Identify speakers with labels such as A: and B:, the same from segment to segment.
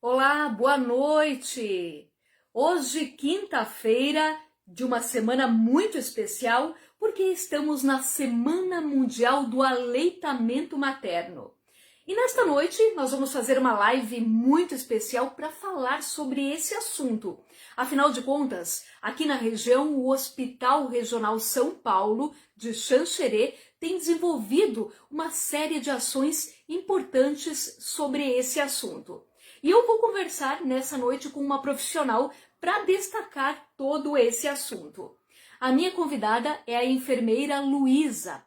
A: Olá, boa noite! Hoje, quinta-feira, de uma semana muito especial, porque estamos na Semana Mundial do Aleitamento Materno. E nesta noite nós vamos fazer uma live muito especial para falar sobre esse assunto. Afinal de contas, aqui na região, o Hospital Regional São Paulo de Xanxerê tem desenvolvido uma série de ações importantes sobre esse assunto. E eu vou conversar nessa noite com uma profissional para destacar todo esse assunto. A minha convidada é a enfermeira Luísa.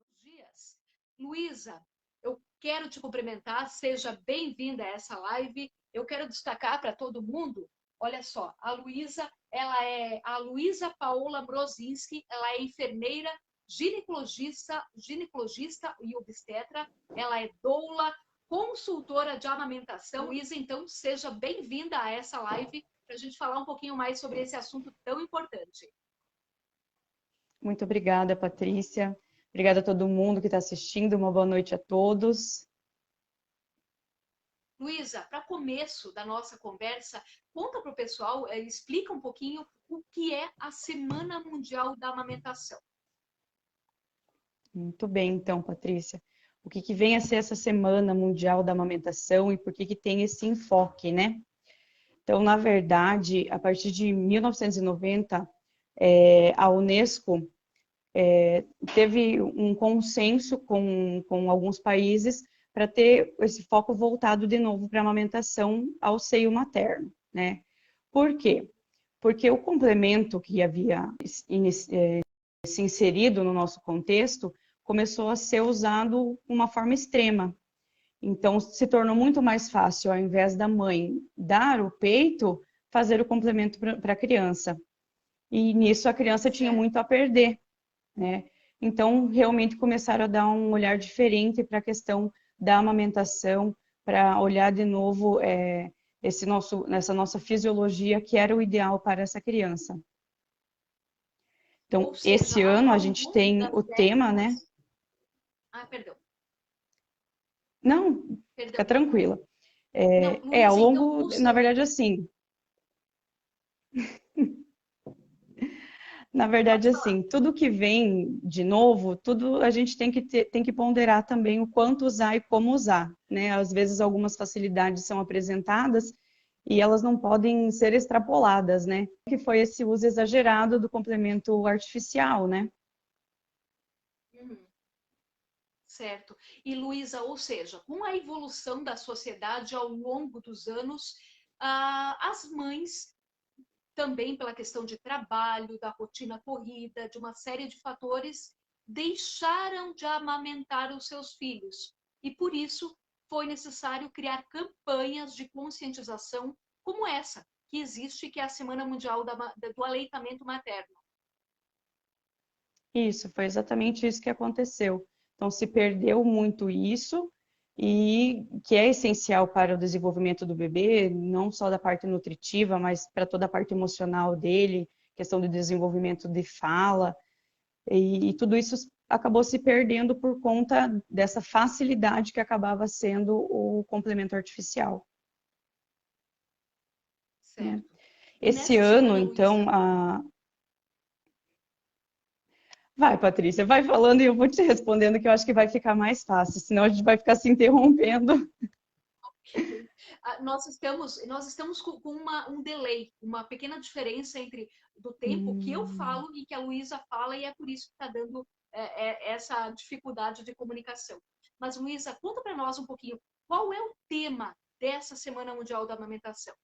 A: Bom dias. Luísa, eu quero te cumprimentar, seja bem-vinda a essa live. Eu quero destacar para todo mundo, olha só, a Luísa, ela é a Luísa Paola Mrozinski, ela é enfermeira, ginecologista e obstetra, ela é doula, consultora de amamentação. Luísa, então, seja bem-vinda a essa live para a gente falar um pouquinho mais sobre esse assunto tão importante.
B: Muito obrigada, Patrícia. Obrigada a todo mundo que está assistindo. Uma boa noite a todos.
A: Luísa, para começo da nossa conversa, conta para o pessoal, explica um pouquinho o que é a Semana Mundial da Amamentação.
B: Muito bem, então, Patrícia. O que vem a ser essa Semana Mundial da Amamentação e por que tem esse enfoque, né? Então, na verdade, a partir de 1990, a Unesco teve um consenso com alguns países para ter esse foco voltado de novo para a amamentação ao seio materno, né? Por quê? Porque o complemento que havia se inserido no nosso contexto começou a ser usado de uma forma extrema. Então, se tornou muito mais fácil, ao invés da mãe dar o peito, fazer o complemento para a criança. E nisso a criança tinha muito a perder, né? Então, realmente começaram a dar um olhar diferente para a questão da amamentação, para olhar de novo nessa nossa fisiologia, que era o ideal para essa criança.
A: Ou
B: Então,
A: seja,
B: esse ano a
A: ao
B: gente
A: longo
B: tem
A: das
B: o tema, né?
A: décadas... Ah, perdão.
B: Não, fica
A: Perdão.
B: tranquila.
A: Não,
B: Ao
A: Luísa, então,
B: longo, na verdade, assim,
A: pode falar.
B: tudo que vem de novo, tudo a gente tem que ponderar também o quanto usar e como usar, né? Às vezes algumas facilidades são apresentadas e elas não podem ser extrapoladas, né? Que foi esse uso exagerado do complemento artificial, né?
A: Uhum. Certo. E, Luísa, ou seja, com a evolução da sociedade ao longo dos anos, as mães, também pela questão de trabalho, da rotina corrida, de uma série de fatores, deixaram de amamentar os seus filhos. E por isso foi necessário criar campanhas de conscientização como essa, que existe, que é a Semana Mundial do Aleitamento Materno.
B: Isso, foi exatamente isso que aconteceu. Então, se perdeu muito isso, e que é essencial para o desenvolvimento do bebê, não só da parte nutritiva, mas para toda a parte emocional dele, questão de desenvolvimento de fala, e tudo isso acabou se perdendo por conta dessa facilidade que acabava sendo o complemento artificial, né?
A: Certo. E
B: Esse
A: nessa
B: ano,
A: semana,
B: então,
A: Luísa,
B: Vai, Patrícia, vai falando e eu vou te respondendo que eu acho que vai ficar mais fácil, senão a gente vai ficar se interrompendo.
A: nós estamos com um delay, uma pequena diferença entre do tempo que eu
B: Hum.
A: falo e que a Luísa fala, e é por isso que está dando essa dificuldade de comunicação. Mas, Luísa, conta para nós um pouquinho, qual é o tema dessa Semana Mundial da Amamentação?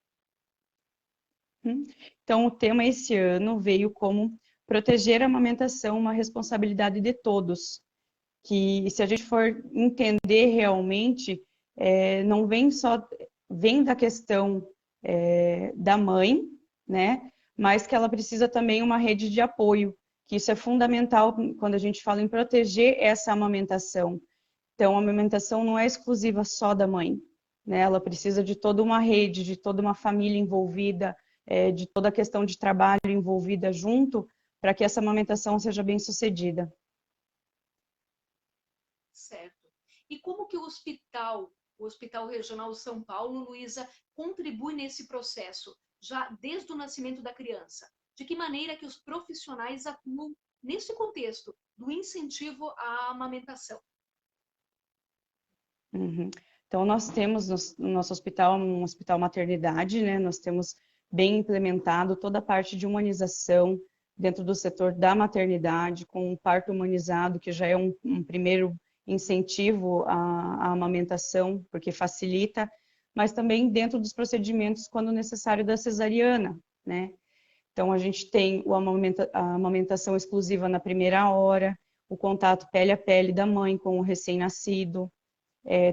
B: Então, o tema esse ano veio como proteger a amamentação, uma responsabilidade de todos. Que se a gente for entender realmente, não vem só, vem da questão da mãe, né? Mas que ela precisa também uma rede de apoio, que isso é fundamental quando a gente fala em proteger essa amamentação. Então, a amamentação não é exclusiva só da mãe, né? Ela precisa de toda uma rede, de toda uma família envolvida, de toda a questão de trabalho envolvida junto, para que essa amamentação seja bem sucedida.
A: Certo. E como que o Hospital o Hospital Regional São Paulo, Luísa, contribui nesse processo, já desde o nascimento da criança? De que maneira que os profissionais atuam nesse contexto do incentivo à amamentação?
B: Uhum. Então, nós temos no nosso hospital, um hospital maternidade, né? Nós temos bem implementado toda a parte de humanização dentro do setor da maternidade, com o parto humanizado, que já é um primeiro incentivo à amamentação, porque facilita, mas também dentro dos procedimentos, quando necessário, da cesariana, né? Então, a gente tem a amamentação exclusiva na primeira hora, o contato pele a pele da mãe com o recém-nascido,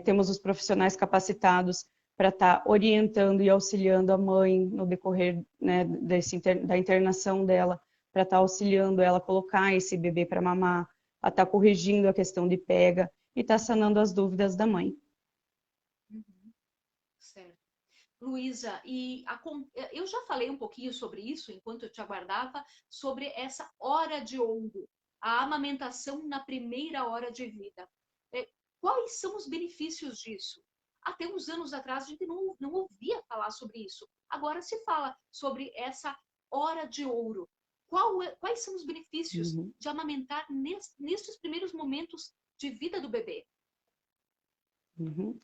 B: temos os profissionais capacitados para estar orientando e auxiliando a mãe no decorrer, né, da internação dela, para estar auxiliando ela a colocar esse bebê para mamar, a estar corrigindo a questão de pega e estar sanando as dúvidas da mãe.
A: Uhum, certo. Luísa, eu já falei um pouquinho sobre isso enquanto eu te aguardava, sobre essa hora de ouro, a amamentação na primeira hora de vida. É, quais são os benefícios disso? Até uns anos atrás a gente não ouvia falar sobre isso. Agora se fala sobre essa hora de ouro. Quais são os benefícios
B: Uhum.
A: de amamentar nesses primeiros momentos de vida do bebê?
B: Uhum.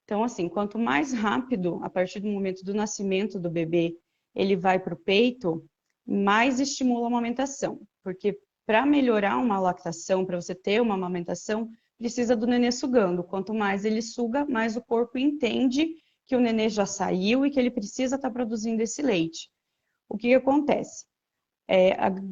B: Então, assim, quanto mais rápido, a partir do momento do nascimento do bebê, ele vai para o peito, mais estimula a amamentação. Porque para melhorar uma lactação, para você ter uma amamentação, precisa do nenê sugando. Quanto mais ele suga, mais o corpo entende que o nenê já saiu e que ele precisa estar produzindo esse leite. O que acontece?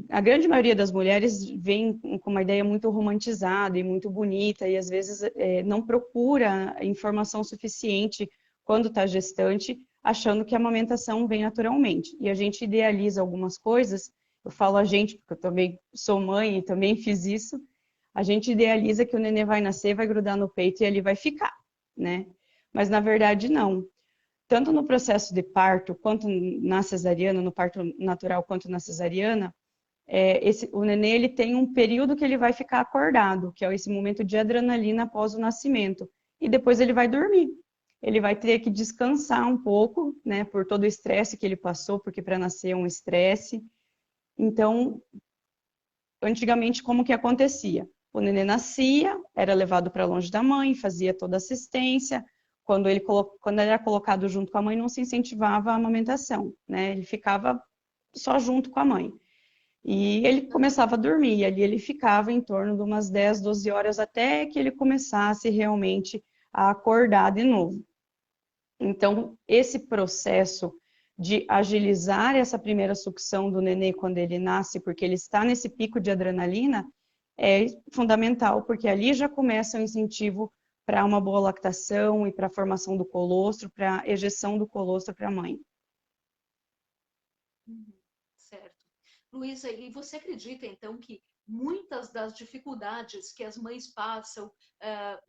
B: A grande maioria das mulheres vem com uma ideia muito romantizada e muito bonita e às vezes não procura informação suficiente quando está gestante, achando que a amamentação vem naturalmente. E a gente idealiza algumas coisas, eu falo a gente, porque eu também sou mãe e também fiz isso, a gente idealiza que o nenê vai nascer, vai grudar no peito e ali vai ficar, né? Mas na verdade não, tanto no processo de parto, quanto na cesariana, no parto natural, quanto na cesariana, o nenê ele tem um período que ele vai ficar acordado, que é esse momento de adrenalina após o nascimento, e depois ele vai dormir. Ele vai ter que descansar um pouco, né, por todo o estresse que ele passou, porque para nascer é um estresse. Então, antigamente, como que acontecia? O nenê nascia, era levado para longe da mãe, fazia toda a assistência. Quando ele era colocado junto com a mãe, não se incentivava a amamentação, né? Ele ficava só junto com a mãe. E ele começava a dormir, e ali ele ficava em torno de umas 10, 12 horas até que ele começasse realmente a acordar de novo. Então, esse processo de agilizar essa primeira sucção do nenê quando ele nasce, porque ele está nesse pico de adrenalina, é fundamental, porque ali já começa o incentivo para uma boa lactação e para a formação do colostro, para a ejeção do colostro para a mãe.
A: Uhum, certo. Luísa, e você acredita então que muitas das dificuldades que as mães passam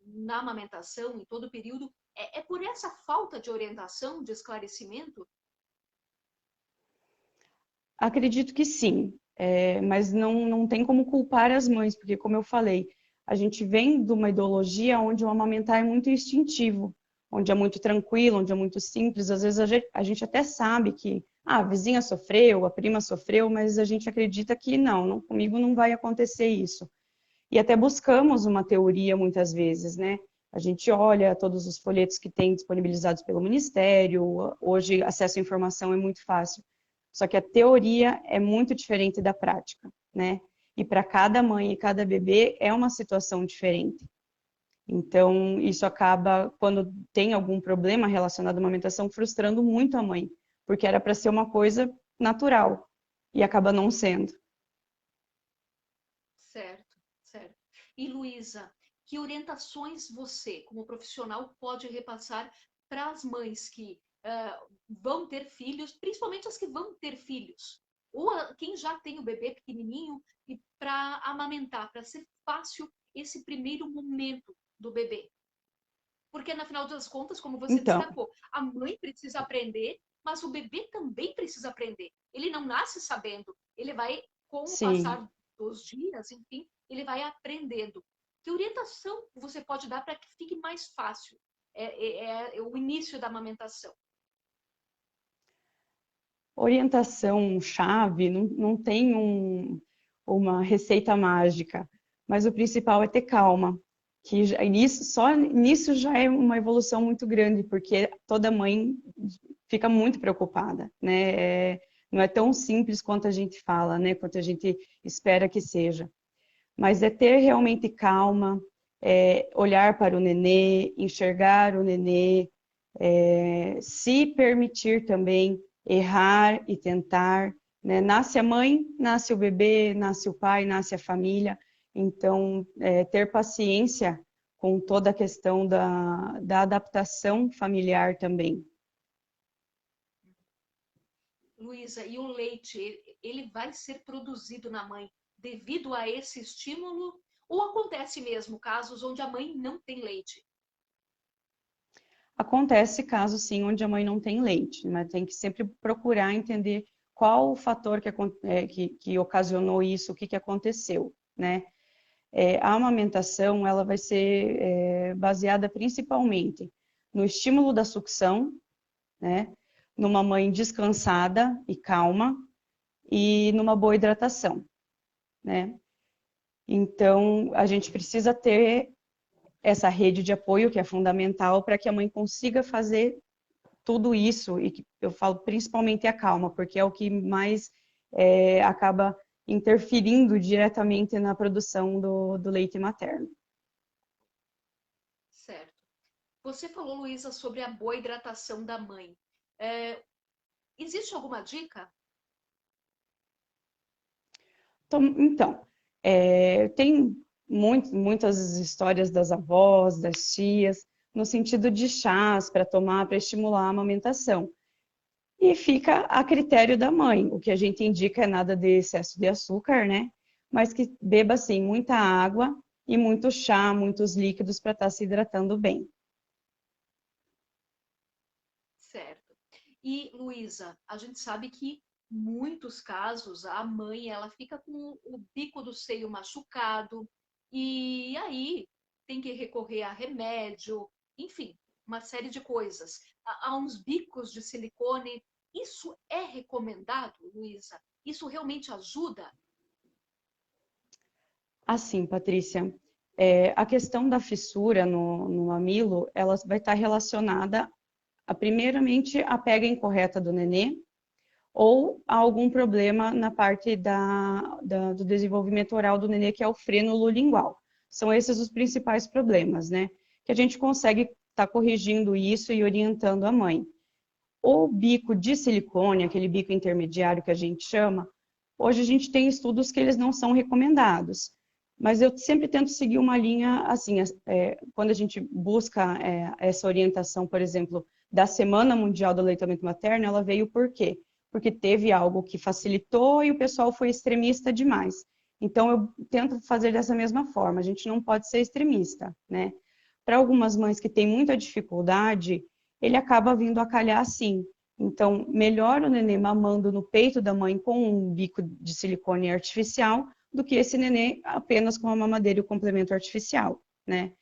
A: na amamentação, em todo o período, é por essa falta de orientação, de esclarecimento?
B: Acredito que sim, mas não tem como culpar as mães, porque, como eu falei, a gente vem de uma ideologia onde o amamentar é muito instintivo, onde é muito tranquilo, onde é muito simples. Às vezes a gente até sabe que a vizinha sofreu, a prima sofreu, mas a gente acredita que não, comigo não vai acontecer isso. E até buscamos uma teoria muitas vezes, né? A gente olha todos os folhetos que tem disponibilizados pelo Ministério, hoje acesso à informação é muito fácil. Só que a teoria é muito diferente da prática, né? E para cada mãe e cada bebê é uma situação diferente. Então, isso acaba, quando tem algum problema relacionado à amamentação, frustrando muito a mãe, porque era para ser uma coisa natural e acaba não sendo.
A: Certo, certo. E Luísa, que orientações você, como profissional, pode repassar para as mães que vão ter filhos, principalmente as que vão ter filhos, ou quem já tem o bebê pequenininho, e para amamentar, para ser fácil esse primeiro momento do bebê? Porque, na final das contas, como você
B: Então,
A: destacou, a mãe precisa aprender, mas o bebê também precisa aprender. Ele não nasce sabendo, ele vai, com o
B: sim.
A: passar dos dias, enfim, ele vai aprendendo. Que orientação você pode dar para que fique mais fácil? é o início da amamentação?
B: Orientação chave, não tem uma receita mágica, mas o principal é ter calma, que só nisso já é uma evolução muito grande, porque toda mãe fica muito preocupada, né? Não é tão simples quanto a gente fala, né? Quanto a gente espera que seja. Mas é ter realmente calma, olhar para o nenê, enxergar o nenê, se permitir também errar e tentar, né? Nasce a mãe, nasce o bebê, nasce o pai, nasce a família. Então, ter paciência com toda a questão da adaptação familiar também.
A: Luísa, e o leite, ele vai ser produzido na mãe devido a esse estímulo? Ou acontece mesmo casos onde a mãe não tem leite?
B: Acontece caso sim onde a mãe não tem leite, mas tem que sempre procurar entender qual o fator que ocasionou isso, o que aconteceu, né? A amamentação ela vai ser baseada principalmente no estímulo da sucção, né? Numa mãe descansada e calma e numa boa hidratação, né? Então a gente precisa ter essa rede de apoio que é fundamental para que a mãe consiga fazer tudo isso, e que eu falo principalmente a calma, porque é o que mais acaba interferindo diretamente na produção do leite materno.
A: Certo. Você falou, Luísa, sobre a boa hidratação da mãe. Existe alguma dica?
B: Então, tem muitas histórias das avós, das tias, no sentido de chás para tomar, para estimular a amamentação. E fica a critério da mãe. O que a gente indica é nada de excesso de açúcar, né? Mas que beba, assim, muita água e muito chá, muitos líquidos para estar se hidratando bem.
A: Certo. E, Luísa, a gente sabe que muitos casos a mãe ela fica com o bico do seio machucado e aí tem que recorrer a remédio, enfim, uma série de coisas. Há uns bicos de silicone. Isso é recomendado, Luísa? Isso realmente ajuda?
B: Assim, Patrícia, a questão da fissura no mamilo, ela vai estar relacionada, primeiramente, à pega incorreta do nenê, ou a algum problema na parte do desenvolvimento oral do nenê, que é o frênulo lingual. São esses os principais problemas, né? Que a gente consegue estar corrigindo isso e orientando a mãe. O bico de silicone, aquele bico intermediário que a gente chama, hoje a gente tem estudos que eles não são recomendados. Mas eu sempre tento seguir uma linha assim, quando a gente busca essa orientação, por exemplo, da Semana Mundial do Aleitamento Materno, ela veio por quê? Porque teve algo que facilitou e o pessoal foi extremista demais. Então eu tento fazer dessa mesma forma, a gente não pode ser extremista, né? Para algumas mães que têm muita dificuldade, ele acaba vindo a calhar assim. Então, melhor o nenê mamando no peito da mãe com um bico de silicone artificial do que esse nenê apenas com a mamadeira e o complemento artificial, né?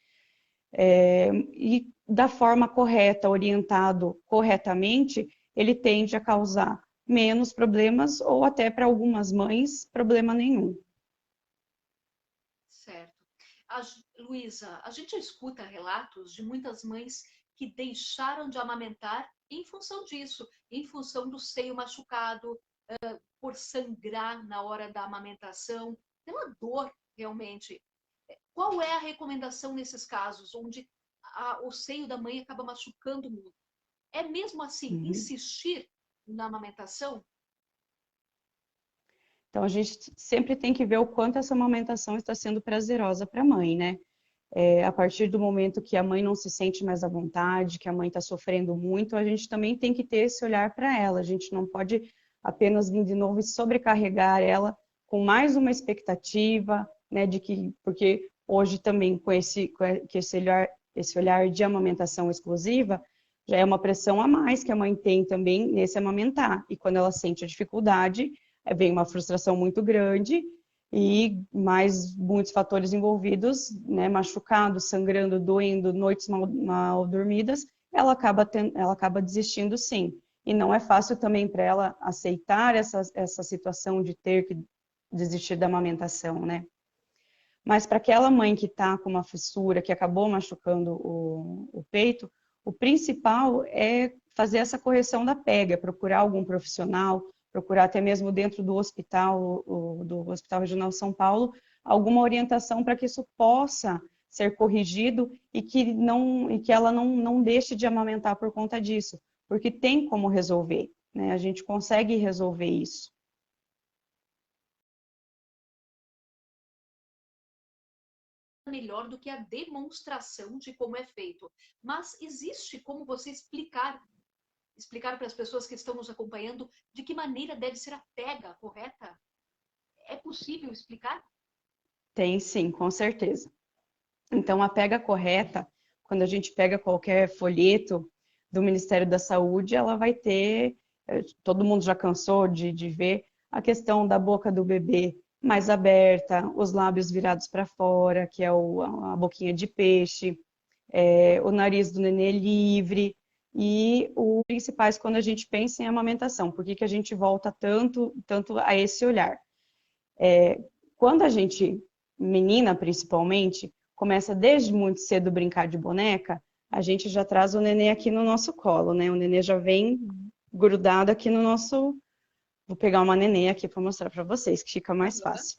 B: E da forma correta, orientado corretamente, ele tende a causar menos problemas ou até para algumas mães, problema nenhum.
A: Certo. Luísa, a gente escuta relatos de muitas mães que deixaram de amamentar em função disso, em função do seio machucado, por sangrar na hora da amamentação, pela dor, realmente. Qual é a recomendação nesses casos, onde o seio da mãe acaba machucando muito? É mesmo assim,
B: Uhum.
A: insistir na amamentação?
B: Então, a gente sempre tem que ver o quanto essa amamentação está sendo prazerosa para a mãe, né? A partir do momento que a mãe não se sente mais à vontade, que a mãe está sofrendo muito, a gente também tem que ter esse olhar para ela. A gente não pode apenas vir de novo e sobrecarregar ela com mais uma expectativa, né, porque hoje também com esse olhar de amamentação exclusiva, já é uma pressão a mais que a mãe tem também nesse amamentar. E quando ela sente a dificuldade, vem uma frustração muito grande e mais muitos fatores envolvidos, né, machucado, sangrando, doendo, noites mal dormidas, ela acaba desistindo sim. E não é fácil também para ela aceitar essa situação de ter que desistir da amamentação, né? Mas para aquela mãe que está com uma fissura, que acabou machucando o peito, o principal é fazer essa correção da pega, procurar algum profissional, procurar até mesmo dentro do hospital, do Hospital Regional São Paulo, alguma orientação para que isso possa ser corrigido e que ela não deixe de amamentar por conta disso, porque tem como resolver, né? A gente consegue resolver isso.
A: Melhor do que a demonstração de como é feito. Mas existe como você explicar para as pessoas que estão nos acompanhando de que maneira deve ser a pega correta? É possível explicar?
B: Tem sim, com certeza. Então, a pega correta, quando a gente pega qualquer folheto do Ministério da Saúde, ela vai ter, todo mundo já cansou de ver, a questão da boca do bebê mais aberta, os lábios virados para fora, que é a boquinha de peixe, o nariz do nenê livre, e os principais quando a gente pensa em amamentação. Por que que a gente volta tanto a esse olhar? Quando a gente, menina principalmente, começa desde muito cedo brincar de boneca, a gente já traz o nenê aqui no nosso colo, né? O nenê já vem grudado aqui no nosso. Vou pegar uma nenê aqui para mostrar para vocês, que fica mais fácil.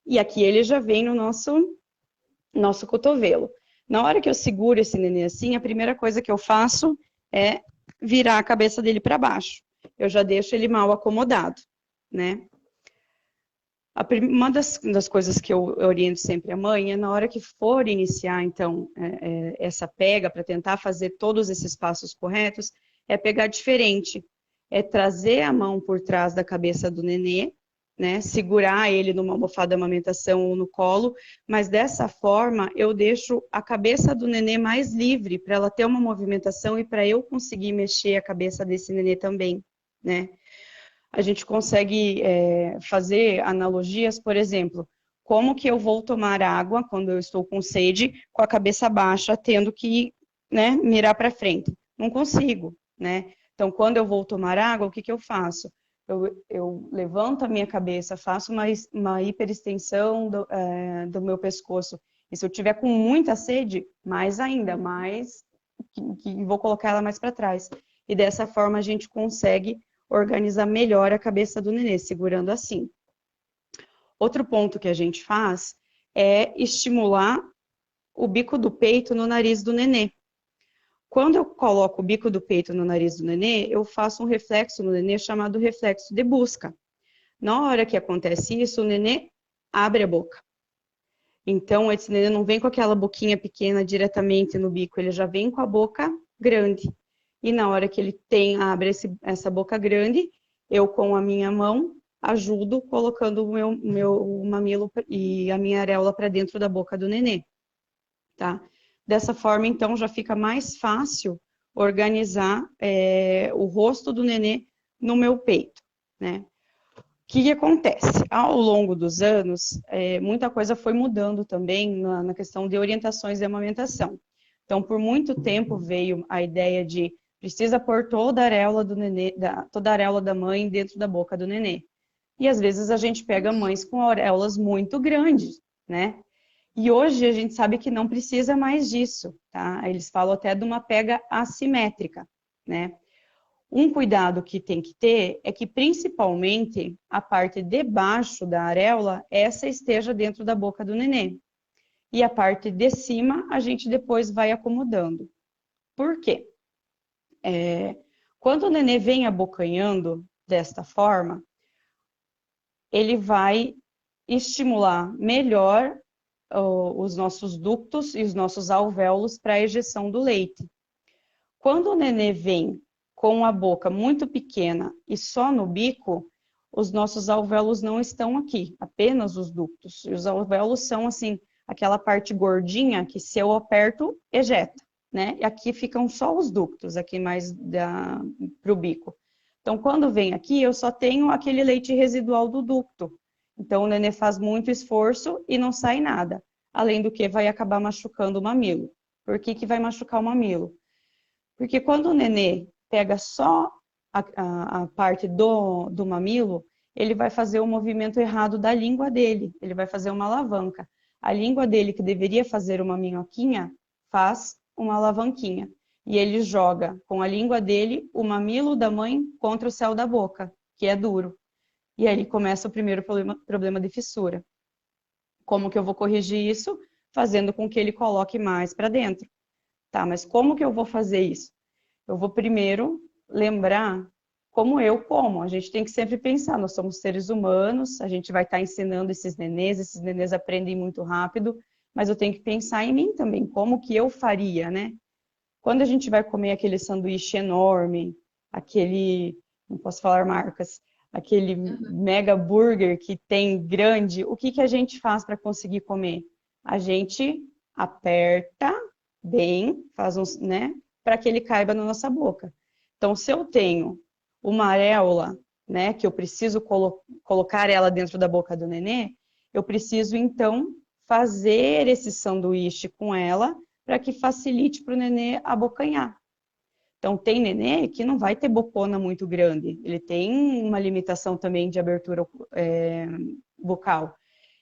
B: E aqui ele já vem no nosso cotovelo. Na hora que eu seguro esse nenê assim, a primeira coisa que eu faço é virar a cabeça dele para baixo. Eu já deixo ele mal acomodado, né? Uma das coisas que eu oriento sempre a mãe é na hora que for iniciar, então, essa pega para tentar fazer todos esses passos corretos, é pegar diferente. É trazer a mão por trás da cabeça do nenê, né? Segurar ele numa almofada de amamentação ou no colo, mas dessa forma eu deixo a cabeça do nenê mais livre para ela ter uma movimentação e para eu conseguir mexer a cabeça desse nenê também, né? A gente consegue fazer analogias, por exemplo, como que eu vou tomar água quando eu estou com sede, com a cabeça baixa, tendo que, né, mirar para frente. Não consigo, né? Então, quando eu vou tomar água, o que que eu faço? Eu levanto a minha cabeça, faço uma hiperextensão do meu pescoço. E se eu tiver com muita sede, mais ainda, mais que vou colocar ela mais para trás. E dessa forma a gente consegue organizar melhor a cabeça do nenê, segurando assim. Outro ponto que a gente faz é estimular o bico do peito no nariz do nenê. Quando eu coloco o bico do peito no nariz do nenê, eu faço um reflexo no nenê chamado reflexo de busca. Na hora que acontece isso, o nenê abre a boca. Então, esse nenê não vem com aquela boquinha pequena diretamente no bico, ele já vem com a boca grande. E na hora que ele abre essa boca grande, eu com a minha mão ajudo colocando o meu mamilo e a minha areola para dentro da boca do nenê, tá? Dessa forma, então, já fica mais fácil organizar o rosto do nenê no meu peito, né? O que acontece? Ao longo dos anos, muita coisa foi mudando também na questão de orientações de amamentação. Então, por muito tempo veio a ideia de precisa pôr toda a areola do nenê, toda a areola da mãe dentro da boca do nenê. E às vezes a gente pega mães com areolas muito grandes, né? E hoje a gente sabe que não precisa mais disso, tá? Eles falam até de uma pega assimétrica, né? Um cuidado que tem que ter é que, principalmente, a parte de baixo da areola, essa esteja dentro da boca do nenê. E a parte de cima, a gente depois vai acomodando. Por quê? Quando o nenê vem abocanhando desta forma, ele vai estimular melhor os nossos ductos e os nossos alvéolos para a ejeção do leite. Quando o nenê vem com a boca muito pequena e só no bico, os nossos alvéolos não estão aqui, apenas os ductos. E os alvéolos são, assim, aquela parte gordinha que se eu aperto, ejeta, né? E aqui ficam só os ductos, aqui mais para o bico. Então, quando vem aqui, eu só tenho aquele leite residual do ducto. Então, o nenê faz muito esforço e não sai nada. Além do que, vai acabar machucando o mamilo. Por que que vai machucar o mamilo? Porque quando o nenê pega só a parte do mamilo, ele vai fazer o movimento errado da língua dele. Ele vai fazer uma alavanca. A língua dele, que deveria fazer uma minhoquinha, faz uma alavanquinha. E ele joga com a língua dele o mamilo da mãe contra o céu da boca, que é duro. E aí começa o primeiro problema de fissura. Como que eu vou corrigir isso? Fazendo com que ele coloque mais para dentro. Tá, mas como que eu vou fazer isso? Eu vou primeiro lembrar como eu como. A gente tem que sempre pensar, nós somos seres humanos, a gente vai estar ensinando esses nenês aprendem muito rápido, mas eu tenho que pensar em mim também, como que eu faria, né? Quando a gente vai comer aquele sanduíche enorme, aquele, não posso falar marcas, aquele mega burger que tem grande, o que que a gente faz para conseguir comer? A gente aperta bem, faz uns, né, para que ele caiba na nossa boca. Então, se eu tenho uma areola, né, que eu preciso colocar ela dentro da boca do nenê, eu preciso então fazer esse sanduíche com ela para que facilite para o nenê abocanhar. Então, tem nenê que não vai ter bocona muito grande, ele tem uma limitação também de abertura bucal.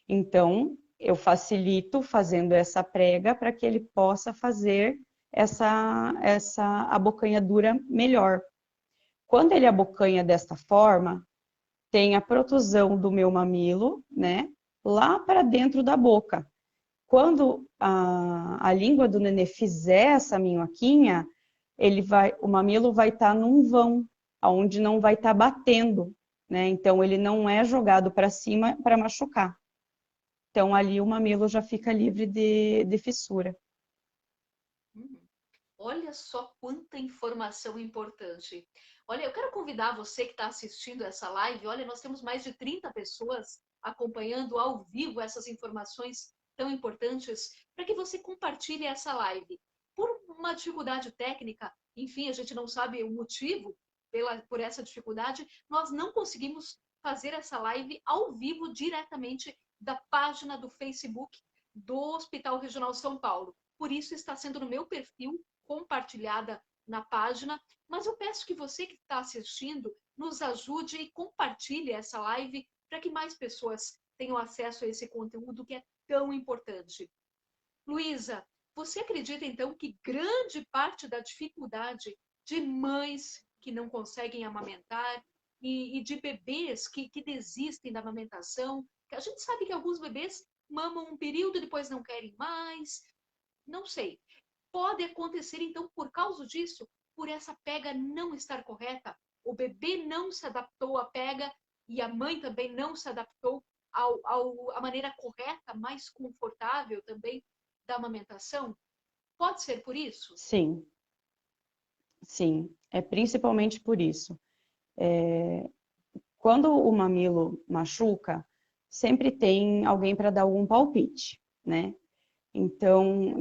B: Então, eu facilito fazendo essa prega para que ele possa fazer essa abocanhadura melhor. Quando ele abocanha desta forma, tem a protusão do meu mamilo, né, lá para dentro da boca. Quando a língua do nenê fizer essa minhoquinha, o mamilo vai estar num vão, onde não vai estar batendo, né? Então ele não é jogado para cima para machucar. Então ali o mamilo já fica livre de fissura.
A: Olha só quanta informação importante. Olha, eu quero convidar você que está assistindo essa live. Olha, nós temos mais de 30 pessoas acompanhando ao vivo essas informações tão importantes para que você compartilhe essa live. Por uma dificuldade técnica, enfim, a gente não sabe o motivo por essa dificuldade, nós não conseguimos fazer essa live ao vivo diretamente da página do Facebook do Hospital Regional São Paulo. Por isso está sendo no meu perfil compartilhada na página, mas eu peço que você que está assistindo nos ajude e compartilhe essa live para que mais pessoas tenham acesso a esse conteúdo que é tão importante. Luísa, você acredita então que grande parte da dificuldade de mães que não conseguem amamentar e de bebês que desistem da amamentação, que a gente sabe que alguns bebês mamam um período e depois não querem mais, não sei. Pode acontecer, então, por causa disso, por essa pega não estar correta, o bebê não se adaptou à pega e a mãe também não se adaptou à maneira correta, mais confortável também da amamentação? Pode ser por isso?
B: Sim, sim, é principalmente por isso. Quando o mamilo machuca, sempre tem alguém para dar algum palpite, né? Então,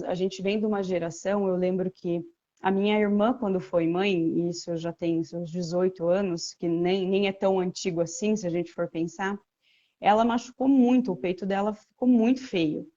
B: a gente vem de uma geração, eu lembro que a minha irmã, quando foi mãe, e isso já tem seus 18 anos, que nem é tão antigo assim, se a gente for pensar, ela machucou muito, o peito dela ficou muito feio.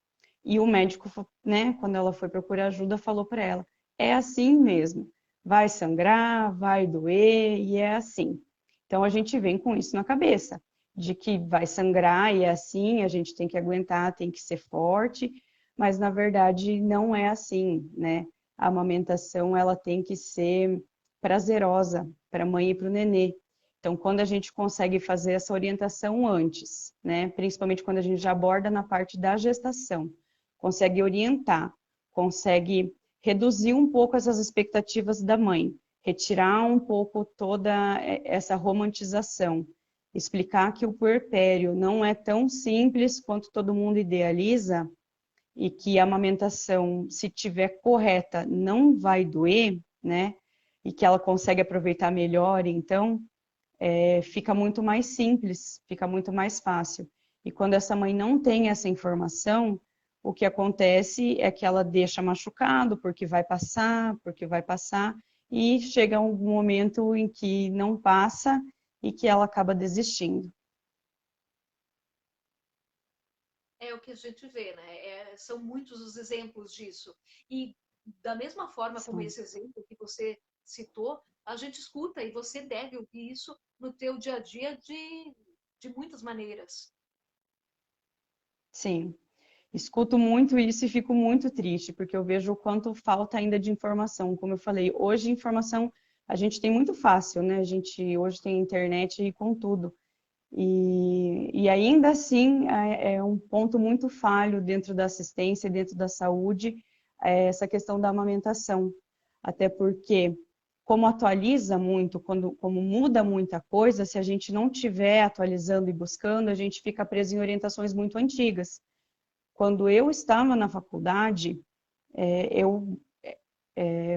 B: E o médico, né, quando ela foi procurar ajuda, falou para ela: é assim mesmo, vai sangrar, vai doer, e é assim. Então a gente vem com isso na cabeça, de que vai sangrar e é assim, a gente tem que aguentar, tem que ser forte, mas na verdade não é assim, né? A amamentação ela tem que ser prazerosa para a mãe e para o nenê. Então, quando a gente consegue fazer essa orientação antes, né? Principalmente quando a gente já aborda na parte da gestação, consegue orientar, consegue reduzir um pouco essas expectativas da mãe, retirar um pouco toda essa romantização, explicar que o puerpério não é tão simples quanto todo mundo idealiza e que a amamentação, se tiver correta, não vai doer, né? E que ela consegue aproveitar melhor, então fica muito mais simples, fica muito mais fácil. E quando essa mãe não tem essa informação, o que acontece é que ela deixa machucado, porque vai passar, e chega um momento em que não passa e que ela acaba desistindo.
A: É o que a gente vê, né? São muitos os exemplos disso. E da mesma forma como
B: São.
A: esse exemplo que você citou, a gente escuta e você deve ouvir isso no teu dia a dia de muitas maneiras.
B: Sim. Escuto muito isso e fico muito triste, porque eu vejo o quanto falta ainda de informação. Como eu falei, hoje informação a gente tem muito fácil, né? A gente hoje tem internet e com tudo. E ainda assim é um ponto muito falho dentro da assistência, dentro da saúde, essa questão da amamentação. Até porque, como atualiza muito, como muda muita coisa, se a gente não estiver atualizando e buscando, a gente fica preso em orientações muito antigas. Quando eu estava na faculdade, eu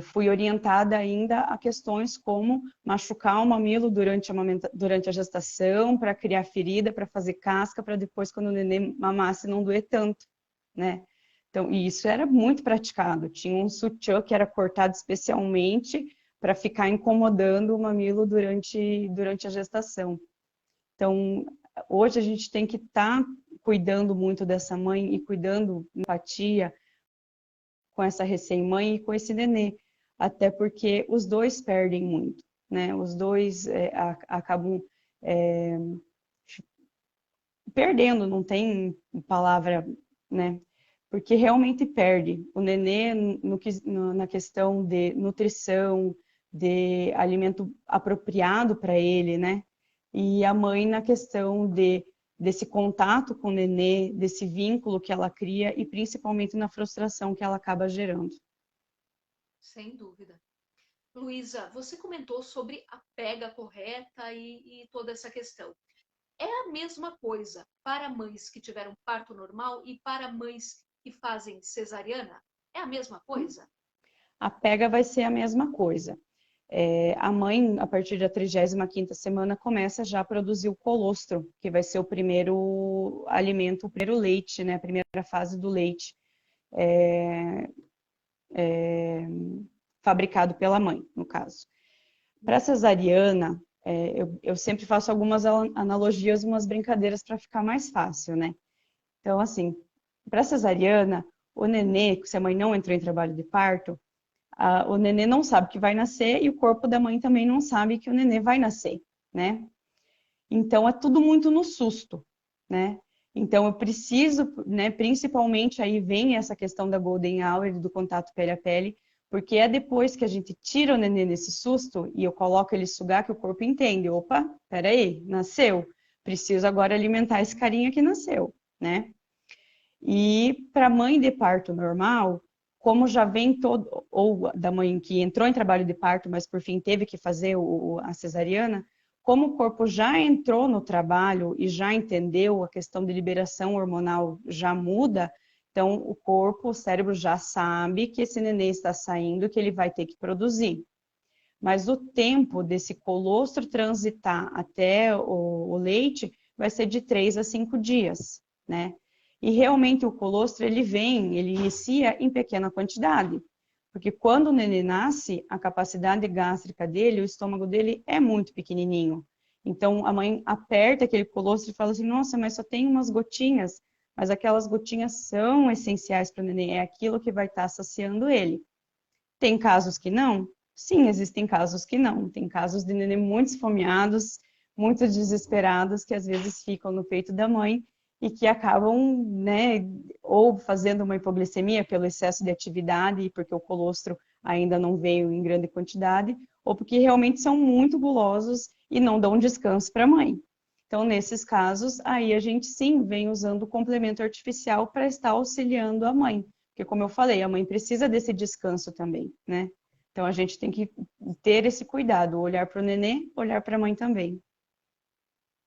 B: fui orientada ainda a questões como machucar o mamilo durante a gestação, para criar ferida, para fazer casca, para depois, quando o neném mamasse, não doer tanto, né? Então, e isso era muito praticado. Tinha um sutiã que era cortado especialmente para ficar incomodando o mamilo durante a gestação. Então, hoje a gente tem que estar cuidando muito dessa mãe e cuidando empatia com essa recém-mãe e com esse nenê, até porque os dois perdem muito, né? Os dois acabam é, perdendo, não tem palavra, né? Porque realmente perde. O nenê na questão de nutrição, de alimento apropriado para ele, né? E a mãe na questão desse contato com o nenê, desse vínculo que ela cria e principalmente na frustração que ela acaba gerando.
A: Sem dúvida. Luísa, você comentou sobre a pega correta e toda essa questão. É a mesma coisa para mães que tiveram parto normal e para mães que fazem cesariana? É a mesma coisa?
B: A pega vai ser a mesma coisa. A mãe, a partir da 35ª semana, começa já a produzir o colostro, que vai ser o primeiro alimento, o primeiro leite, né? A primeira fase do leite, fabricado pela mãe, no caso. Para a cesariana, eu sempre faço algumas analogias, umas brincadeiras para ficar mais fácil, né? Então, assim, para a cesariana, o nenê, se a mãe não entrou em trabalho de parto, o nenê não sabe que vai nascer e o corpo da mãe também não sabe que o nenê vai nascer, né? Então é tudo muito no susto, né? Então eu preciso, né, principalmente aí vem essa questão da golden hour, do contato pele a pele, porque é depois que a gente tira o nenê nesse susto e eu coloco ele sugar que o corpo entende, opa, peraí, nasceu, preciso agora alimentar esse carinha que nasceu, né? E para mãe de parto normal, como já vem todo, ou da mãe que entrou em trabalho de parto, mas por fim teve que fazer a cesariana, como o corpo já entrou no trabalho e já entendeu a questão de liberação hormonal já muda, então o corpo, o cérebro já sabe que esse nenê está saindo, que ele vai ter que produzir. Mas o tempo desse colostro transitar até o leite vai ser de 3 a 5 dias, né? E realmente o colostro ele inicia em pequena quantidade, porque quando o neném nasce, a capacidade gástrica dele, o estômago dele é muito pequenininho. Então a mãe aperta aquele colostro e fala assim: "Nossa, mas só tem umas gotinhas". Mas aquelas gotinhas são essenciais para o neném, é aquilo que vai estar saciando ele. Tem casos que não? Sim, existem casos que não. Tem casos de neném muito esfomeados, muito desesperados, que às vezes ficam no peito da mãe e que acabam, né, ou fazendo uma hipoglicemia pelo excesso de atividade, porque o colostro ainda não veio em grande quantidade, ou porque realmente são muito gulosos e não dão descanso para a mãe. Então, nesses casos, aí a gente sim vem usando o complemento artificial para estar auxiliando a mãe. Porque, como eu falei, a mãe precisa desse descanso também, né? Então, a gente tem que ter esse cuidado, olhar para o nenê, olhar para a mãe também.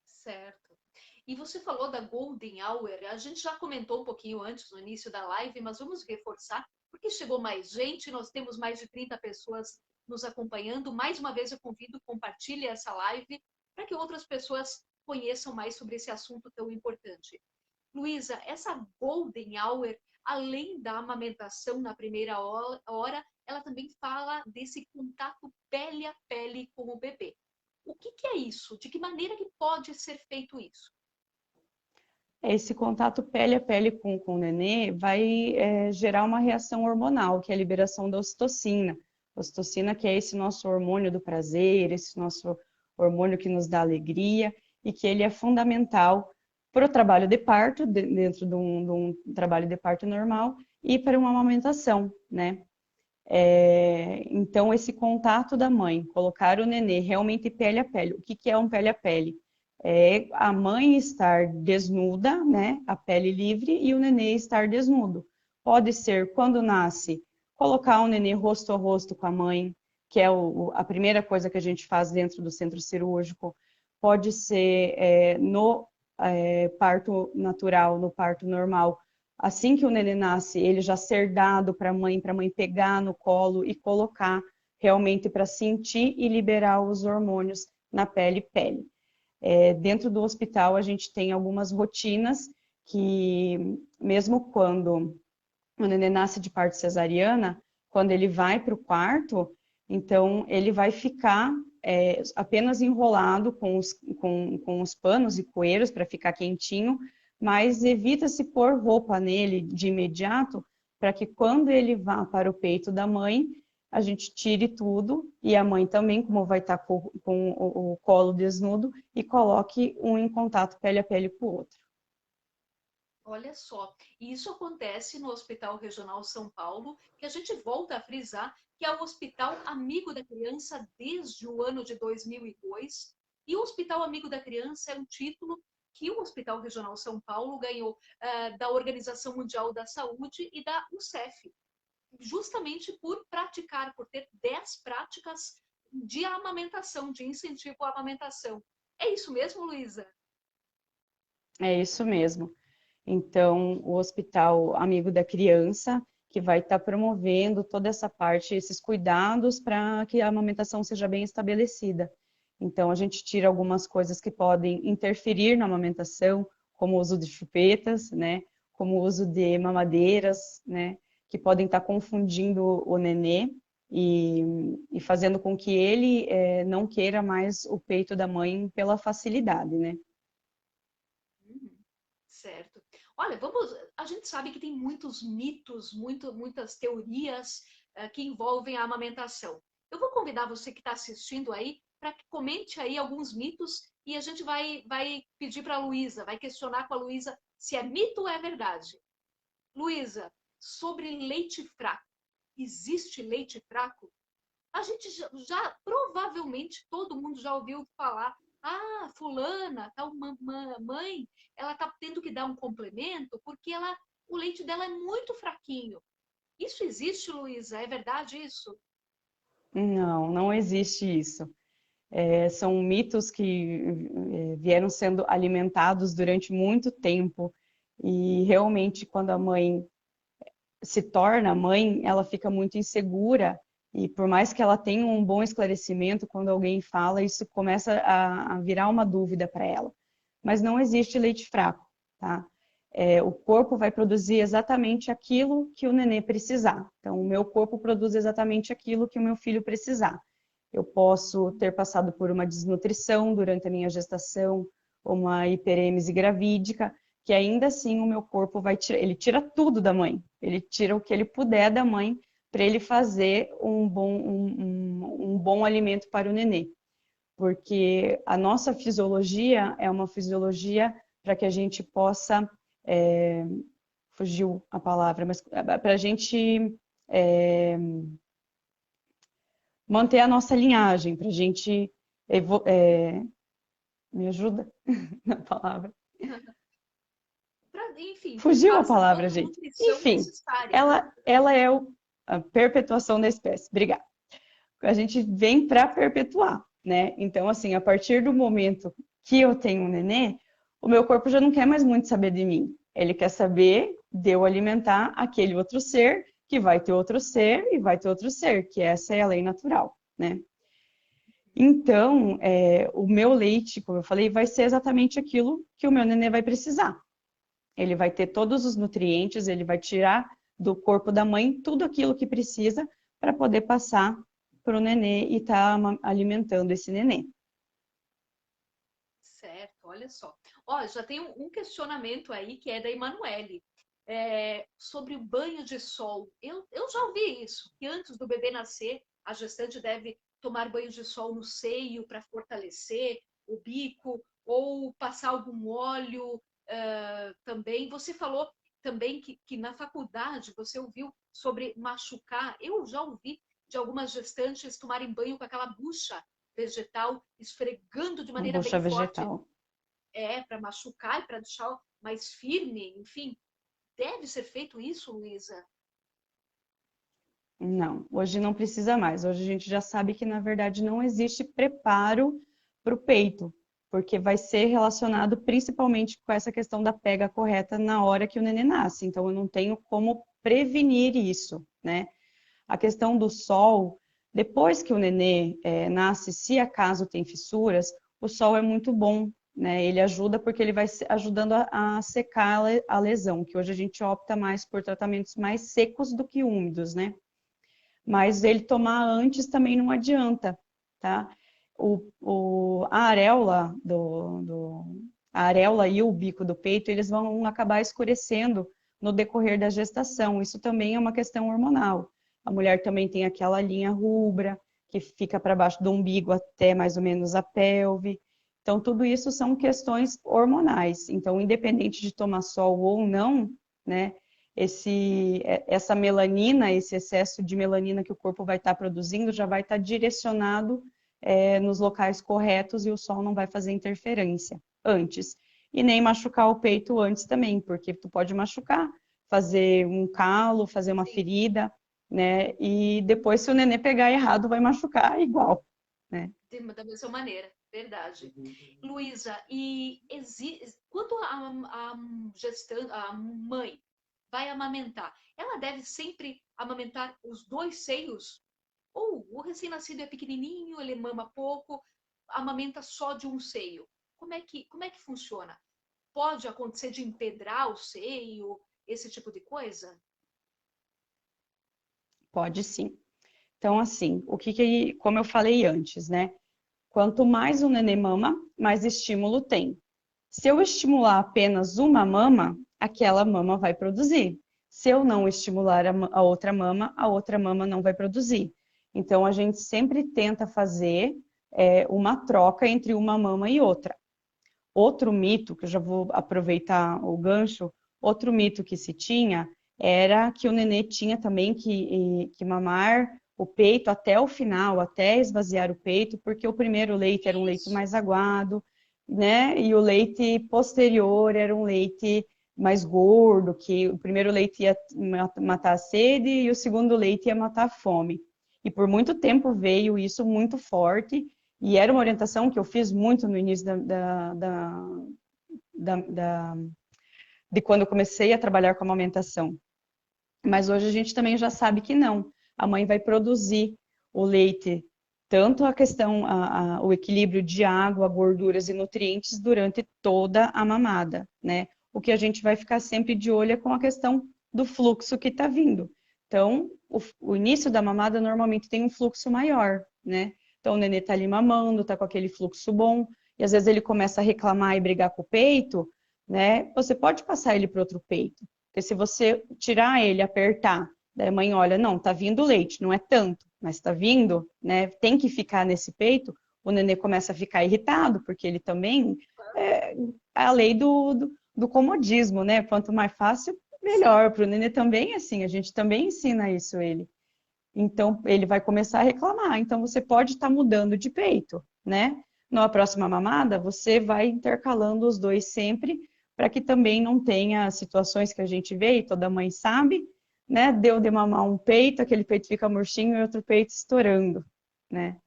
A: Certo. E você falou da Golden Hour, a gente já comentou um pouquinho antes, no início da live, mas vamos reforçar, porque chegou mais gente, nós temos mais de 30 pessoas nos acompanhando. Mais uma vez eu convido, compartilhe essa live para que outras pessoas conheçam mais sobre esse assunto tão importante. Luísa, essa Golden Hour, além da amamentação na primeira hora, ela também fala desse contato pele a pele com o bebê. O que é isso? De que maneira que pode ser feito isso?
B: Esse contato pele a pele com o nenê vai gerar uma reação hormonal, que é a liberação da ocitocina. Ocitocina, que é esse nosso hormônio do prazer, esse nosso hormônio que nos dá alegria e que ele é fundamental para o trabalho de parto, dentro de um trabalho de parto normal, e para uma amamentação, né? Então, esse contato da mãe, colocar o nenê realmente pele a pele. O que que é um pele a pele? É a mãe estar desnuda, né, a pele livre, e o nenê estar desnudo. Pode ser, quando nasce, colocar o nenê rosto a rosto com a mãe, que é a primeira coisa que a gente faz dentro do centro cirúrgico. Pode ser no parto natural, no parto normal. Assim que o nenê nasce, ele já ser dado para a mãe pegar no colo e colocar realmente para sentir e liberar os hormônios na pele. Dentro do hospital, a gente tem algumas rotinas que, mesmo quando o nenê nasce de parto cesariana, quando ele vai para o quarto, então ele vai ficar apenas enrolado com os panos e coeiros para ficar quentinho, mas evita-se pôr roupa nele de imediato, para que quando ele vá para o peito da mãe, a gente tire tudo, e a mãe também, como vai estar com o colo desnudo, e coloque um em contato pele a pele com o outro.
A: Olha só, e isso acontece no Hospital Regional São Paulo, que a gente volta a frisar, que é o Hospital Amigo da Criança desde o ano de 2002. E o Hospital Amigo da Criança é um título que o Hospital Regional São Paulo ganhou da Organização Mundial da Saúde e da UCEF, justamente por praticar, por ter 10 práticas de amamentação, de incentivo à amamentação. É isso mesmo, Luísa?
B: É isso mesmo. Então, o Hospital Amigo da Criança, que vai estar promovendo toda essa parte, esses cuidados para que a amamentação seja bem estabelecida. Então, a gente tira algumas coisas que podem interferir na amamentação, como o uso de chupetas, né? Como o uso de mamadeiras, né? Que podem estar confundindo o nenê e fazendo com que ele não queira mais o peito da mãe pela facilidade, né?
A: Uhum, certo. Olha, vamos. A gente sabe que tem muitos mitos, muitas teorias que envolvem a amamentação. Eu vou convidar você que está assistindo aí para que comente aí alguns mitos e a gente vai pedir para a Luísa, vai questionar com a Luísa se é mito ou é verdade. Luísa, sobre leite fraco. Existe leite fraco? A gente provavelmente todo mundo já ouviu falar, fulana, tal mãe, ela tá tendo que dar um complemento porque o leite dela é muito fraquinho. Isso existe, Luísa? É verdade isso?
B: Não, não existe isso. São mitos que vieram sendo alimentados durante muito tempo e realmente quando a mãe se torna mãe, ela fica muito insegura e por mais que ela tenha um bom esclarecimento, quando alguém fala, isso começa a virar uma dúvida para ela. Mas não existe leite fraco, tá? O corpo vai produzir exatamente aquilo que o nenê precisar. Então, o meu corpo produz exatamente aquilo que o meu filho precisar. Eu posso ter passado por uma desnutrição durante a minha gestação, uma hiperêmese gravídica, que ainda assim o meu corpo vai tirar, ele tira tudo da mãe, ele tira o que ele puder da mãe para ele fazer um bom alimento para o nenê. Porque a nossa fisiologia é uma fisiologia para que a gente possa, fugiu a palavra, mas para a gente manter a nossa linhagem, para a gente, me ajuda na palavra.
A: Enfim,
B: Fugiu a
A: fazer
B: palavra,
A: toda a
B: gente.
A: nutrição
B: Enfim,
A: necessária.
B: ela é a perpetuação da espécie. Obrigada. A gente vem para perpetuar, né? Então, assim, a partir do momento que eu tenho um nenê, o meu corpo já não quer mais muito saber de mim. Ele quer saber de eu alimentar aquele outro ser, que vai ter outro ser e vai ter outro ser, que essa é a lei natural, né? Então, o meu leite, como eu falei, vai ser exatamente aquilo que o meu nenê vai precisar. Ele vai ter todos os nutrientes, ele vai tirar do corpo da mãe tudo aquilo que precisa para poder passar para o nenê e estar alimentando esse nenê.
A: Certo, olha só. Ó, já tem um questionamento aí que é da Emanuele, sobre o banho de sol. Eu já ouvi isso, que antes do bebê nascer, a gestante deve tomar banho de sol no seio para fortalecer o bico, ou passar algum óleo também. Você falou também que na faculdade você ouviu sobre machucar. Eu já ouvi de algumas gestantes tomarem banho com aquela bucha vegetal, esfregando de
B: A
A: maneira
B: bucha
A: bem forte,
B: vegetal.
A: para machucar e para deixar mais firme, enfim. Deve ser feito isso, Luísa?
B: Não, hoje não precisa mais. Hoje a gente já sabe que, na verdade, não existe preparo para o peito, porque vai ser relacionado principalmente com essa questão da pega correta na hora que o nenê nasce. Então, eu não tenho como prevenir isso, né? A questão do sol, depois que o nenê nasce, se acaso tem fissuras, o sol é muito bom, né? Ele ajuda porque ele vai ajudando a secar a lesão, que hoje a gente opta mais por tratamentos mais secos do que úmidos, né? Mas ele tomar antes também não adianta, tá? A areola a areola e o bico do peito, eles vão acabar escurecendo no decorrer da gestação. Isso também é uma questão hormonal. A mulher também tem aquela linha rubra, que fica para baixo do umbigo até mais ou menos a pelve. Então, tudo isso são questões hormonais. Então, independente de tomar sol ou não, né, essa melanina, esse excesso de melanina que o corpo vai estar produzindo, já vai estar direcionado nos locais corretos e o sol não vai fazer interferência antes. E nem machucar o peito antes também, porque tu pode machucar, fazer um calo, fazer uma
A: Sim,
B: ferida, né? E depois, se o nenê pegar errado, vai machucar igual, né?
A: da mesma maneira, verdade. Luísa, quando a gestante, a mãe vai amamentar, ela deve sempre amamentar os dois seios? Ou o recém-nascido é pequenininho, ele mama pouco, amamenta só de um seio? Como é que funciona? Pode acontecer de empedrar o seio, esse tipo de coisa?
B: Pode sim. Então, assim, como eu falei antes, né? Quanto mais o nenê mama, mais estímulo tem. Se eu estimular apenas uma mama, aquela mama vai produzir. Se eu não estimular a outra mama não vai produzir. Então, a gente sempre tenta fazer uma troca entre uma mama e outra. Outro mito, que eu já vou aproveitar o gancho, outro mito que se tinha era que o nenê tinha também que mamar o peito até o final, até esvaziar o peito, porque o primeiro leite era um leite
A: Isso.
B: mais aguado, né? E o leite posterior era um leite mais gordo, que o primeiro leite ia matar a sede e o segundo leite ia matar a fome. E por muito tempo veio isso muito forte, e era uma orientação que eu fiz muito no início da, da, de quando eu comecei a trabalhar com amamentação. Mas hoje a gente também já sabe que não. A mãe vai produzir o leite, tanto a questão, o equilíbrio de água, gorduras e nutrientes durante toda a mamada, né? O que a gente vai ficar sempre de olho é com a questão do fluxo que está vindo. Então, o início da mamada normalmente tem um fluxo maior, né? Então, o nenê está ali mamando, está com aquele fluxo bom, e às vezes ele começa a reclamar e brigar com o peito, né? Você pode passar ele para outro peito. Porque se você tirar ele, apertar, daí a mãe olha, não, tá vindo leite, não é tanto, mas tá vindo, né? Tem que ficar nesse peito, o nenê começa a ficar irritado, porque ele também é a lei do comodismo, né? Quanto mais fácil,
A: Sim.
B: melhor. Para o nenê também, assim, a gente também ensina isso a ele. Então, ele vai começar a reclamar. Então, você pode estar mudando de peito, né? Na próxima mamada, você vai intercalando os dois sempre, para que também não tenha situações que a gente vê, e toda mãe sabe, né? Deu de mamar um peito, aquele peito fica murchinho e outro peito estourando, né?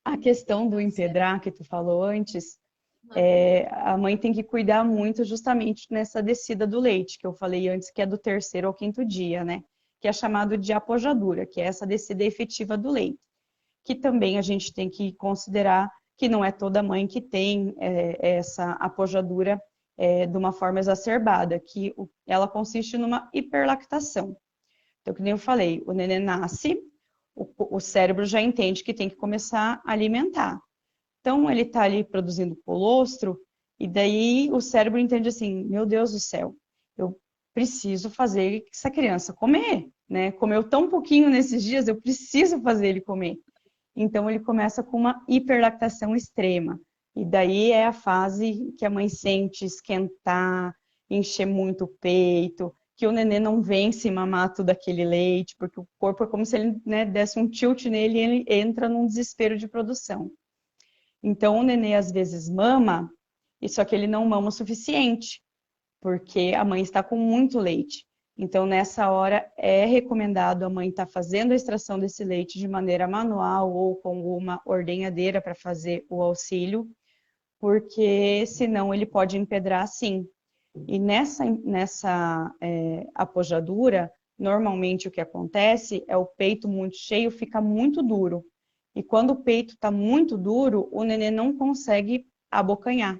B: A questão do
A: Tá certo.
B: empedrar que tu falou antes,
A: Aham.
B: a mãe tem que cuidar muito justamente nessa descida do leite, que eu falei antes, que é do terceiro ao quinto dia, né? Que é chamado de apojadura, que é essa descida efetiva do leite. Que também a gente tem que considerar que não é toda mãe que tem essa apojadura de uma forma exacerbada, que ela consiste numa hiperlactação. Então, que nem eu falei, o neném nasce, o cérebro já entende que tem que começar a alimentar. Então, ele está ali produzindo colostro E daí o cérebro entende assim, meu Deus do céu, eu preciso fazer essa criança comer, né? Comeu tão pouquinho nesses dias, eu preciso fazer ele comer. Então ele começa com uma hiperlactação extrema. E daí é a fase que a mãe sente esquentar, encher muito o peito, que o nenê não vence mamar todo aquele leite, porque o corpo é como se ele, né, desse um tilt nele e ele entra num desespero de produção. Então o nenê às vezes mama, e só que ele não mama o suficiente, porque a mãe está com muito leite. Então, nessa hora, é recomendado a mãe estar fazendo a extração desse leite de maneira manual ou com uma ordenhadeira para fazer o auxílio, porque senão ele pode empedrar sim. E nessa apojadura, normalmente o que acontece é o peito muito cheio fica muito duro. E quando o peito está muito duro, o nenê não consegue abocanhar,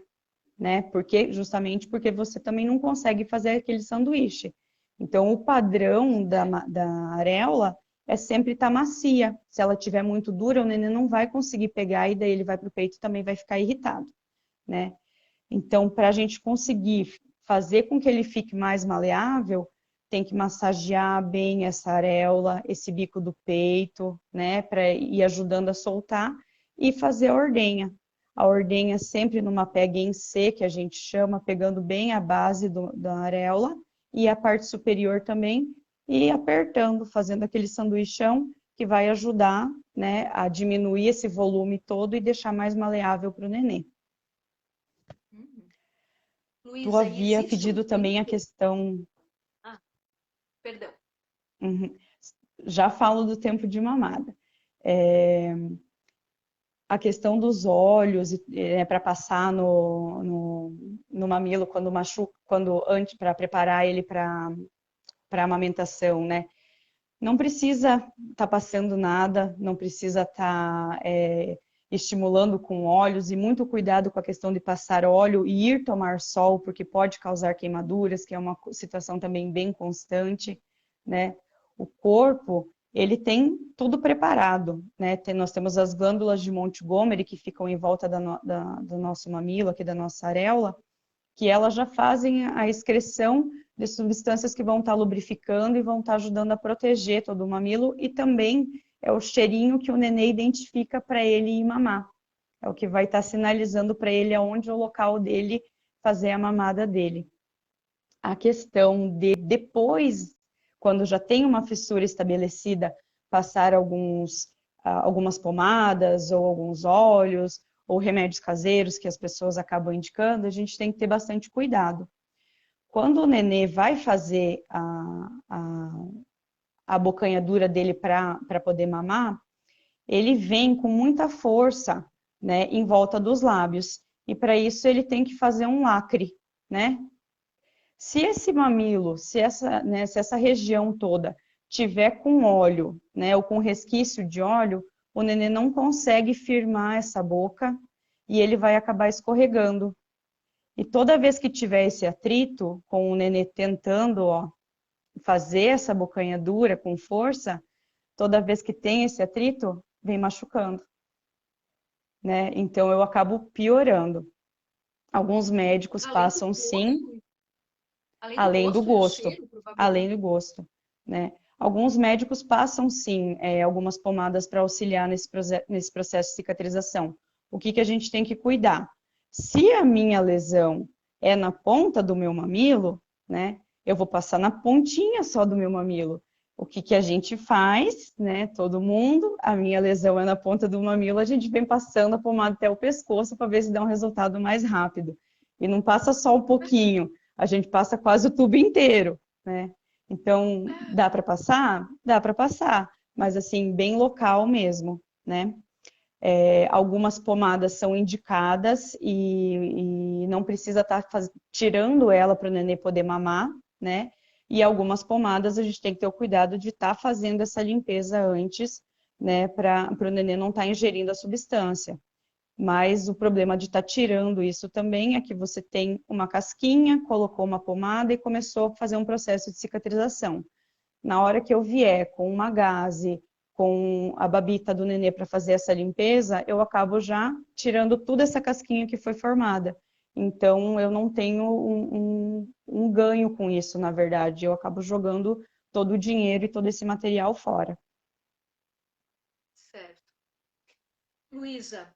B: né? Justamente porque você também não consegue fazer aquele sanduíche. Então, o padrão da areola é sempre estar macia. Se ela estiver muito dura, o neném não vai conseguir pegar e daí ele vai para o peito e também vai ficar irritado, né? Então, para a gente conseguir fazer com que ele fique mais maleável, tem que massagear bem essa areola, esse bico do peito, né? Para ir ajudando a soltar e fazer a ordenha. A ordenha sempre numa pega em C, que a gente chama, pegando bem a base da areola e a parte superior também, e apertando, fazendo aquele sanduichão que vai ajudar, né, a diminuir esse volume todo e deixar mais maleável para o nenê.
A: Uhum.
B: Tu
A: Luísa, e
B: havia
A: existe um
B: pedido também a
A: tempo?
B: questão.
A: Ah, perdão.
B: Uhum. Já falo do tempo de mamada. É, a questão dos olhos para passar no mamilo quando machuca, quando antes para preparar ele para amamentação, né? Não precisa estar passando nada, não precisa estar estimulando com óleos e muito cuidado com a questão de passar óleo e ir tomar sol, porque pode causar queimaduras, que é uma situação também bem constante, né? O corpo, ele tem tudo preparado, né? Nós temos as glândulas de Montgomery que ficam em volta do nosso mamilo, aqui da nossa areola, que elas já fazem a excreção de substâncias que vão estar lubrificando e vão estar ajudando a proteger todo o mamilo e também é o cheirinho que o nenê identifica para ele ir mamar. É o que vai estar sinalizando para ele aonde é o local dele fazer a mamada dele. A questão de depois, quando já tem uma fissura estabelecida, passar algumas pomadas ou alguns óleos ou remédios caseiros que as pessoas acabam indicando, a gente tem que ter bastante cuidado. Quando o nenê vai fazer a bocanhadura dele para poder mamar, ele vem com muita força, né, em volta dos lábios. E para isso ele tem que fazer um lacre, né? Se esse mamilo, se essa região toda tiver com óleo, né, ou com resquício de óleo, o nenê não consegue firmar essa boca e ele vai acabar escorregando. E toda vez que tiver esse atrito, com o nenê tentando, ó, fazer essa bocanha dura com força, toda vez que tem esse atrito, vem machucando, né? Então eu acabo piorando. Alguns médicos
A: Além do
B: passam sim,
A: gosto, além do
B: além do
A: gosto e do
B: gosto,
A: cheiro,
B: além
A: provavelmente.
B: do gosto, né? Alguns médicos passam sim algumas pomadas para auxiliar nesse processo de cicatrização. O que a gente tem que cuidar? Se a minha lesão é na ponta do meu mamilo, né? Eu vou passar na pontinha só do meu mamilo. O que a gente faz, né? Todo mundo, a minha lesão é na ponta do mamilo, a gente vem passando a pomada até o pescoço para ver se dá um resultado mais rápido. E não passa só um pouquinho, a gente passa quase o tubo inteiro, né? Então, dá para passar? Dá para passar, mas assim, bem local mesmo, né? Algumas pomadas são indicadas e não precisa estar tirando ela para o nenê poder mamar, né? E algumas pomadas a gente tem que ter o cuidado de estar fazendo essa limpeza antes, né? Para o nenê não estar ingerindo a substância. Mas o problema de estar tirando isso também é que você tem uma casquinha, colocou uma pomada e começou a fazer um processo de cicatrização. Na hora que eu vier com uma gaze, com a babita do nenê para fazer essa limpeza, eu acabo já tirando toda essa casquinha que foi formada. Então, eu não tenho um ganho com isso, na verdade. Eu acabo jogando todo o dinheiro e todo esse material fora.
A: Certo. Luísa,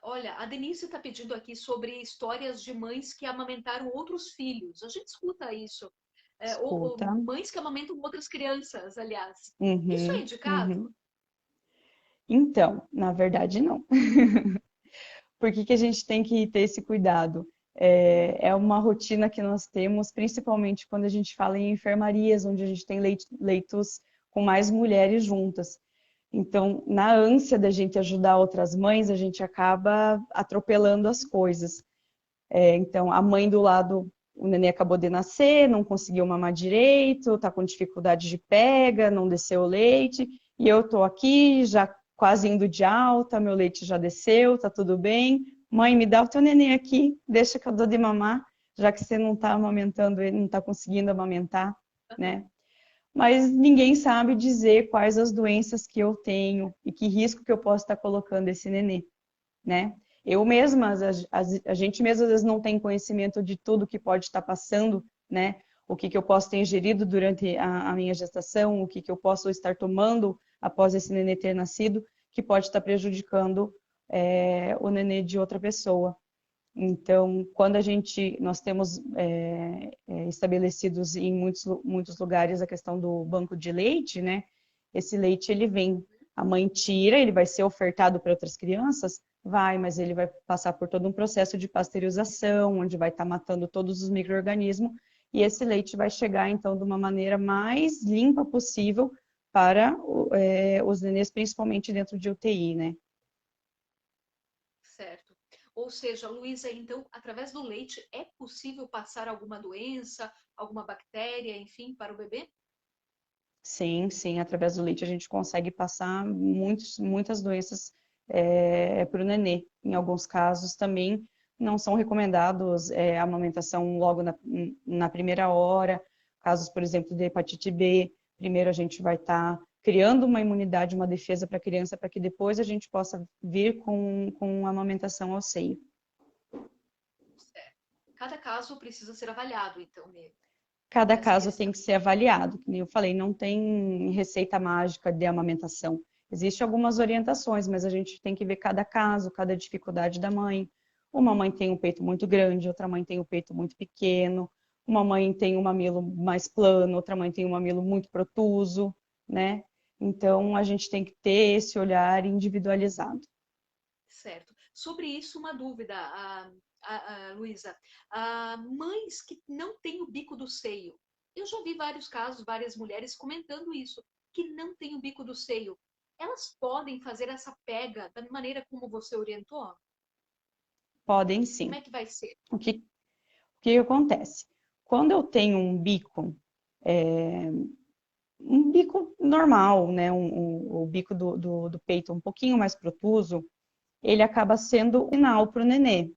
A: olha, a Denise está pedindo aqui sobre histórias de mães que amamentaram outros filhos. A gente escuta isso. Ou
B: Escuta.
A: mães que amamentam outras crianças, aliás. Isso é
B: Uhum,
A: indicado?
B: uhum. Então, na verdade, não. Por que que a gente tem que ter esse cuidado? É uma rotina que nós temos, principalmente quando a gente fala em enfermarias, onde a gente tem leitos com mais mulheres juntas. Então, na ânsia da gente ajudar outras mães, a gente acaba atropelando as coisas. Então, a mãe do lado, o neném acabou de nascer, não conseguiu mamar direito, está com dificuldade de pega, não desceu o leite, e eu estou aqui já quase indo de alta, meu leite já desceu, tá tudo bem. Mãe, me dá o teu neném aqui, deixa que eu dou de mamar, já que você não está amamentando ele, não está conseguindo amamentar,
A: Aham.
B: né? Mas ninguém sabe dizer quais as doenças que eu tenho e que risco que eu posso estar colocando esse neném, né? Eu mesma, a gente mesmo às vezes não tem conhecimento de tudo que pode estar passando, né? O que que eu posso ter ingerido durante a minha gestação, o que que eu posso estar tomando após esse nenê ter nascido, que pode estar prejudicando o nenê de outra pessoa. Então, quando nós temos estabelecidos em muitos lugares a questão do banco de leite, né? Esse leite ele vem, a mãe tira, ele vai ser ofertado para outras crianças, vai, mas ele vai passar por todo um processo de pasteurização, onde vai estar matando todos os micro-organismos, e esse leite vai chegar então de uma maneira mais limpa possível para os nenês, principalmente dentro de UTI, né?
A: Certo. Ou seja, Luísa, então, através do leite é possível passar alguma doença, alguma bactéria, enfim, para o bebê?
B: Sim, sim, através do leite a gente consegue passar muitas doenças para o nenê. Em alguns casos também não são recomendados a amamentação logo na primeira hora. Casos, por exemplo, de hepatite B, primeiro a gente vai estar criando uma imunidade, uma defesa para a criança, para que depois a gente possa vir com a amamentação ao seio.
A: Certo. Cada caso precisa ser avaliado, então,
B: Cada
A: nessa
B: caso
A: questão.
B: tem que ser avaliado, que nem eu falei, não tem receita mágica de amamentação. Existem algumas orientações, mas a gente tem que ver cada caso, cada dificuldade da mãe. Uma mãe tem um peito muito grande, outra mãe tem um peito muito pequeno, uma mãe tem um mamilo mais plano, outra mãe tem um mamilo muito protuso, né? Então a gente tem que ter esse olhar individualizado.
A: Certo. Sobre isso, uma dúvida, Luísa. Mães que não têm o bico do seio. Eu já vi vários casos, várias mulheres comentando isso, que não têm o bico do seio. Elas podem fazer essa pega da maneira como você orientou?
B: Podem
A: Como
B: sim.
A: é que vai ser?
B: O que acontece? Quando eu tenho um bico normal, né? O bico do peito um pouquinho mais protuso, ele acaba sendo um sinal para o nenê.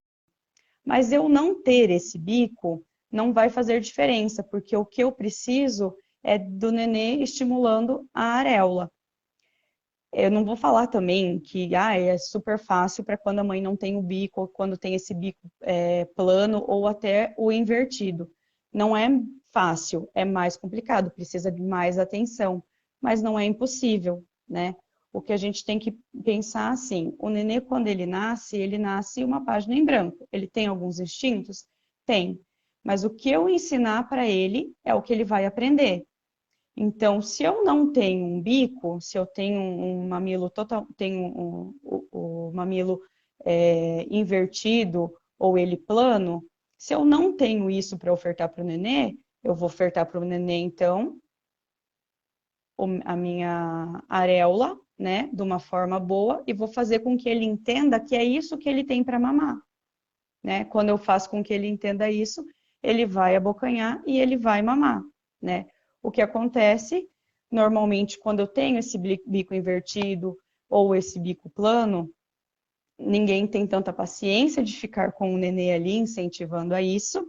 B: Mas eu não ter esse bico não vai fazer diferença, porque o que eu preciso é do nenê estimulando a areola. Eu não vou falar também que é super fácil para quando a mãe não tem o bico, ou quando tem esse bico plano ou até o invertido. Não é fácil, é mais complicado, precisa de mais atenção, mas não é impossível, né? O que a gente tem que pensar assim, o nenê quando ele nasce uma página em branco. Ele tem alguns instintos? Tem. Mas o que eu ensinar para ele é o que ele vai aprender. Então, se eu não tenho um bico, se eu tenho um mamilo total, tenho o mamilo invertido ou ele plano, se eu não tenho isso para ofertar para o nenê, eu vou ofertar para o nenê, então, a minha areola, né, de uma forma boa, e vou fazer com que ele entenda que é isso que ele tem para mamar, né? Quando eu faço com que ele entenda isso, ele vai abocanhar e ele vai mamar, né? O que acontece normalmente quando eu tenho esse bico invertido ou esse bico plano, ninguém tem tanta paciência de ficar com o nenê ali incentivando a isso.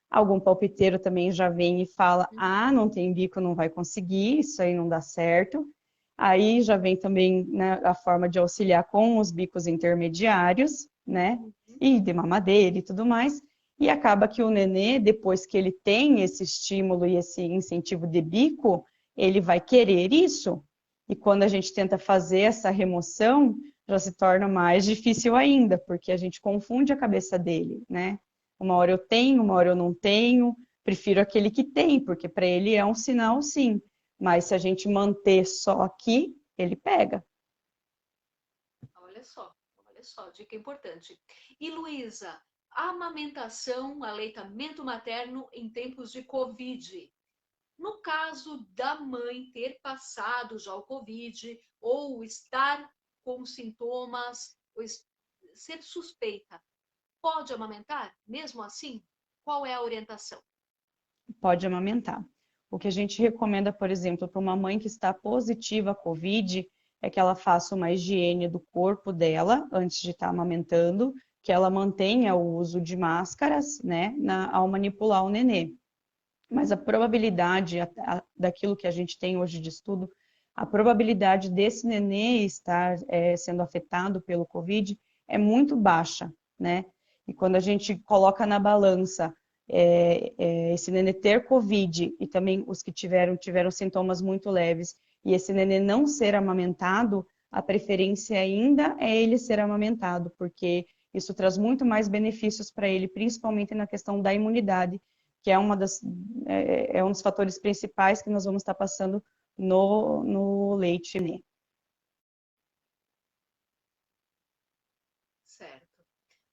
B: Algum palpiteiro também já vem e fala: ah, não tem bico, não vai conseguir, isso aí não dá certo. Aí já vem também, né, a forma de auxiliar com os bicos intermediários, né? e de mamadeira e tudo mais. E acaba que o nenê, depois que ele tem esse estímulo e esse incentivo de bico, ele vai querer isso. E quando a gente tenta fazer essa remoção, já se torna mais difícil ainda, porque a gente confunde a cabeça dele, né? Uma hora eu tenho, uma hora eu não tenho, prefiro aquele que tem, porque para ele é um sinal sim. Mas se a gente manter só aqui, ele pega.
A: Olha só, dica importante. E Luísa, amamentação, aleitamento materno em tempos de Covid. No caso da mãe ter passado já o Covid, ou estar com sintomas, ou ser suspeita, pode amamentar? Mesmo assim, qual é a orientação?
B: Pode amamentar. O que a gente recomenda, por exemplo, para uma mãe que está positiva à Covid, é que ela faça uma higiene do corpo dela antes de estar amamentando, que ela mantenha o uso de máscaras, né, ao manipular o nenê. Mas a probabilidade daquilo que a gente tem hoje de estudo, a probabilidade desse nenê estar sendo afetado pelo Covid é muito baixa, né? E quando a gente coloca na balança esse nenê ter Covid e também os que tiveram sintomas muito leves e esse nenê não ser amamentado, a preferência ainda é ele ser amamentado, porque isso traz muito mais benefícios para ele, principalmente na questão da imunidade, que é um dos fatores principais que nós vamos estar passando no leite, né?
A: Certo.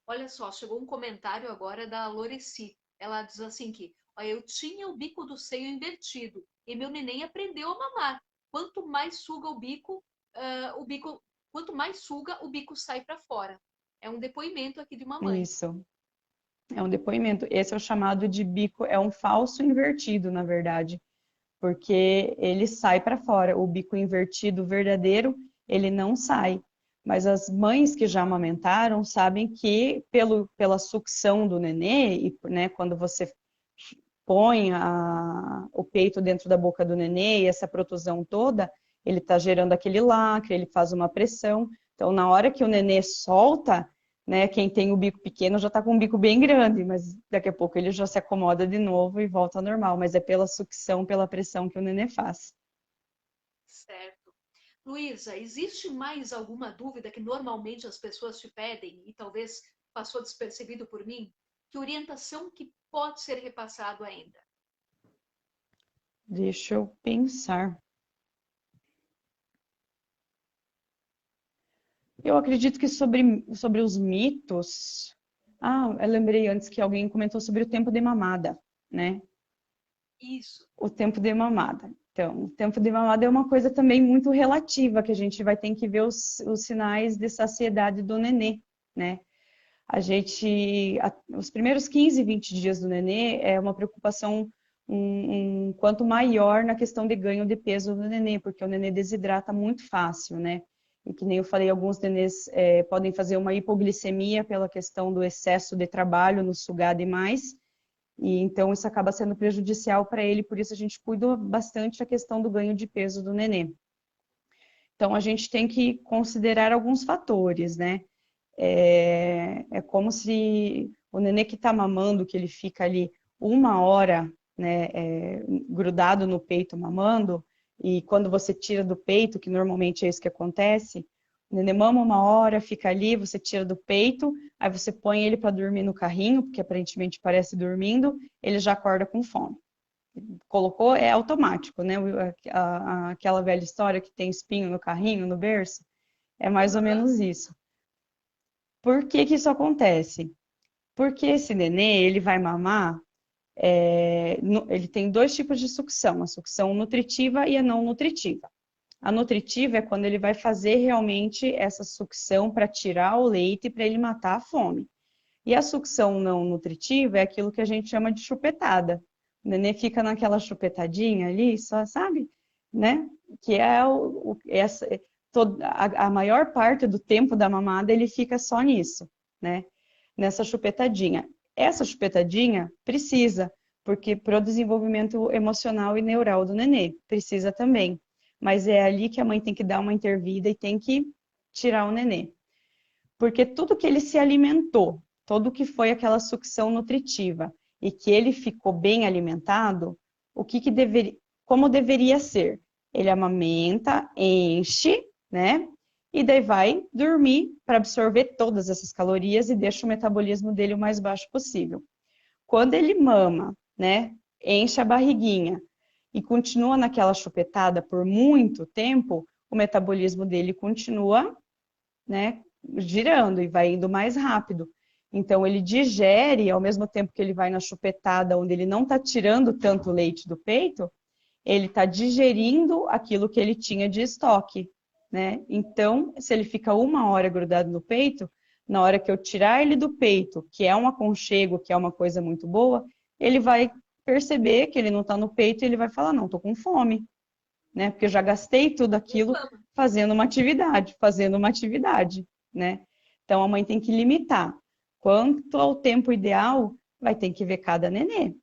A: Olha só, chegou um comentário agora da Loreci. Ela diz assim que, ó, eu tinha o bico do seio invertido e meu neném aprendeu a mamar. Quanto mais suga o bico, quanto mais suga, o bico sai para fora. É um depoimento aqui de uma mãe.
B: Isso, é um depoimento. Esse é o chamado de bico, é um falso invertido, na verdade, porque ele sai para fora. O bico invertido verdadeiro, ele não sai. Mas as mães que já amamentaram sabem que pela sucção do nenê, e, né, quando você põe o peito dentro da boca do nenê e essa protusão toda, ele está gerando aquele lacre, ele faz uma pressão. Então, na hora que o nenê solta, né, quem tem o bico pequeno já está com um bico bem grande, mas daqui a pouco ele já se acomoda de novo e volta ao normal. Mas é pela sucção, pela pressão que o nenê faz.
A: Certo. Luísa, existe mais alguma dúvida que normalmente as pessoas te pedem e talvez passou despercebido por mim? Que orientação que pode ser repassado ainda?
B: Deixa eu pensar. Eu acredito que sobre os mitos. Ah, eu lembrei antes que alguém comentou sobre o tempo de mamada, né?
A: Isso.
B: O tempo de mamada. Então, o tempo de mamada é uma coisa também muito relativa, que a gente vai ter que ver os sinais de saciedade do nenê, né? Os primeiros 15, 20 dias do nenê é uma preocupação quanto maior na questão de ganho de peso do nenê, porque o nenê desidrata muito fácil, né? E que nem eu falei, alguns nenês podem fazer uma hipoglicemia pela questão do excesso de trabalho no sugar demais, e então isso acaba sendo prejudicial para ele, por isso a gente cuida bastante da questão do ganho de peso do nenê. Então a gente tem que considerar alguns fatores, né? É como se o nenê que está mamando, que ele fica ali 1 hora, né, grudado no peito mamando, e quando você tira do peito, que normalmente é isso que acontece, o nenê mama 1 hora, fica ali, você tira do peito, aí você põe ele para dormir no carrinho, porque aparentemente parece dormindo, ele já acorda com fome. Colocou, é automático, né? Aquela velha história que tem espinho no carrinho, no berço, é mais ou menos isso. Por que que isso acontece? Porque esse nenê, ele vai mamar, ele tem dois tipos de sucção, a sucção nutritiva e a não nutritiva. A nutritiva é quando ele vai fazer realmente essa sucção para tirar o leite para ele matar a fome. E a sucção não nutritiva é aquilo que a gente chama de chupetada. O nenê fica naquela chupetadinha ali, só sabe, né? Que é a maior parte do tempo da mamada ele fica só nisso, né? Nessa chupetadinha. Essa chupetadinha precisa, porque para o desenvolvimento emocional e neural do nenê, precisa também. Mas é ali que a mãe tem que dar uma intervida e tem que tirar o nenê. Porque tudo que ele se alimentou todo o que foi aquela sucção nutritiva e que ele ficou bem alimentado, o que deveria, como deveria ser? Ele amamenta, enche, né? E daí vai dormir para absorver todas essas calorias e deixa o metabolismo dele o mais baixo possível. Quando ele mama, né? Enche a barriguinha e continua naquela chupetada por muito tempo, o metabolismo dele continua, né, girando e vai indo mais rápido. Então ele digere, ao mesmo tempo que ele vai na chupetada, onde ele não está tirando tanto leite do peito, ele está digerindo aquilo que ele tinha de estoque, né? Então, se ele fica 1 hora grudado no peito, na hora que eu tirar ele do peito, que é um aconchego, que é uma coisa muito boa, ele vai perceber que ele não está no peito e ele vai falar, não, estou com fome, né? Porque eu já gastei tudo aquilo fazendo uma atividade, né? Então, a mãe tem que limitar. Quanto ao tempo ideal, vai ter que ver cada nenê.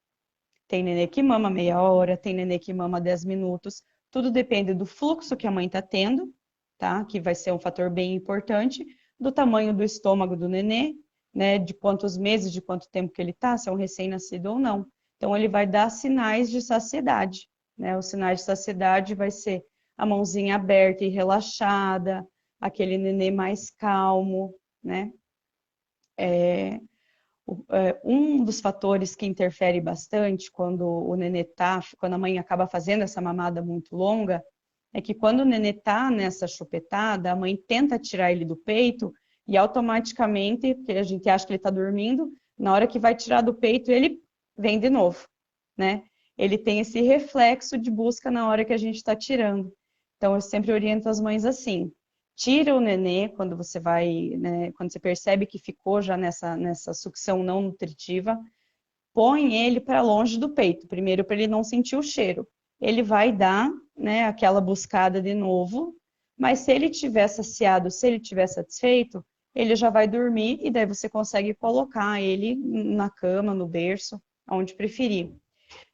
B: Tem nenê que mama meia hora, tem nenê que mama 10 minutos. Tudo depende do fluxo que a mãe está tendo, tá? Que vai ser um fator bem importante, do tamanho do estômago do nenê, né? De quantos meses, de quanto tempo que ele está, se é um recém-nascido ou não. Então, ele vai dar sinais de saciedade, né? Os sinais de saciedade vai ser a mãozinha aberta e relaxada, aquele nenê mais calmo, né? Um dos fatores que interfere bastante quando o nenê tá, quando a mãe acaba fazendo essa mamada muito longa, é que quando o nenê tá nessa chupetada, a mãe tenta tirar ele do peito e automaticamente, porque a gente acha que ele está dormindo, na hora que vai tirar do peito, ele vem de novo, né? Ele tem esse reflexo de busca na hora que a gente está tirando. Então, eu sempre oriento as mães assim: tira o nenê quando você vai, né, quando você percebe que ficou já nessa sucção não nutritiva, põe ele para longe do peito, primeiro para ele não sentir o cheiro. Ele vai dar, né, aquela buscada de novo, mas se ele tiver saciado, se ele tiver satisfeito, ele já vai dormir e daí você consegue colocar ele na cama, no berço, aonde preferir.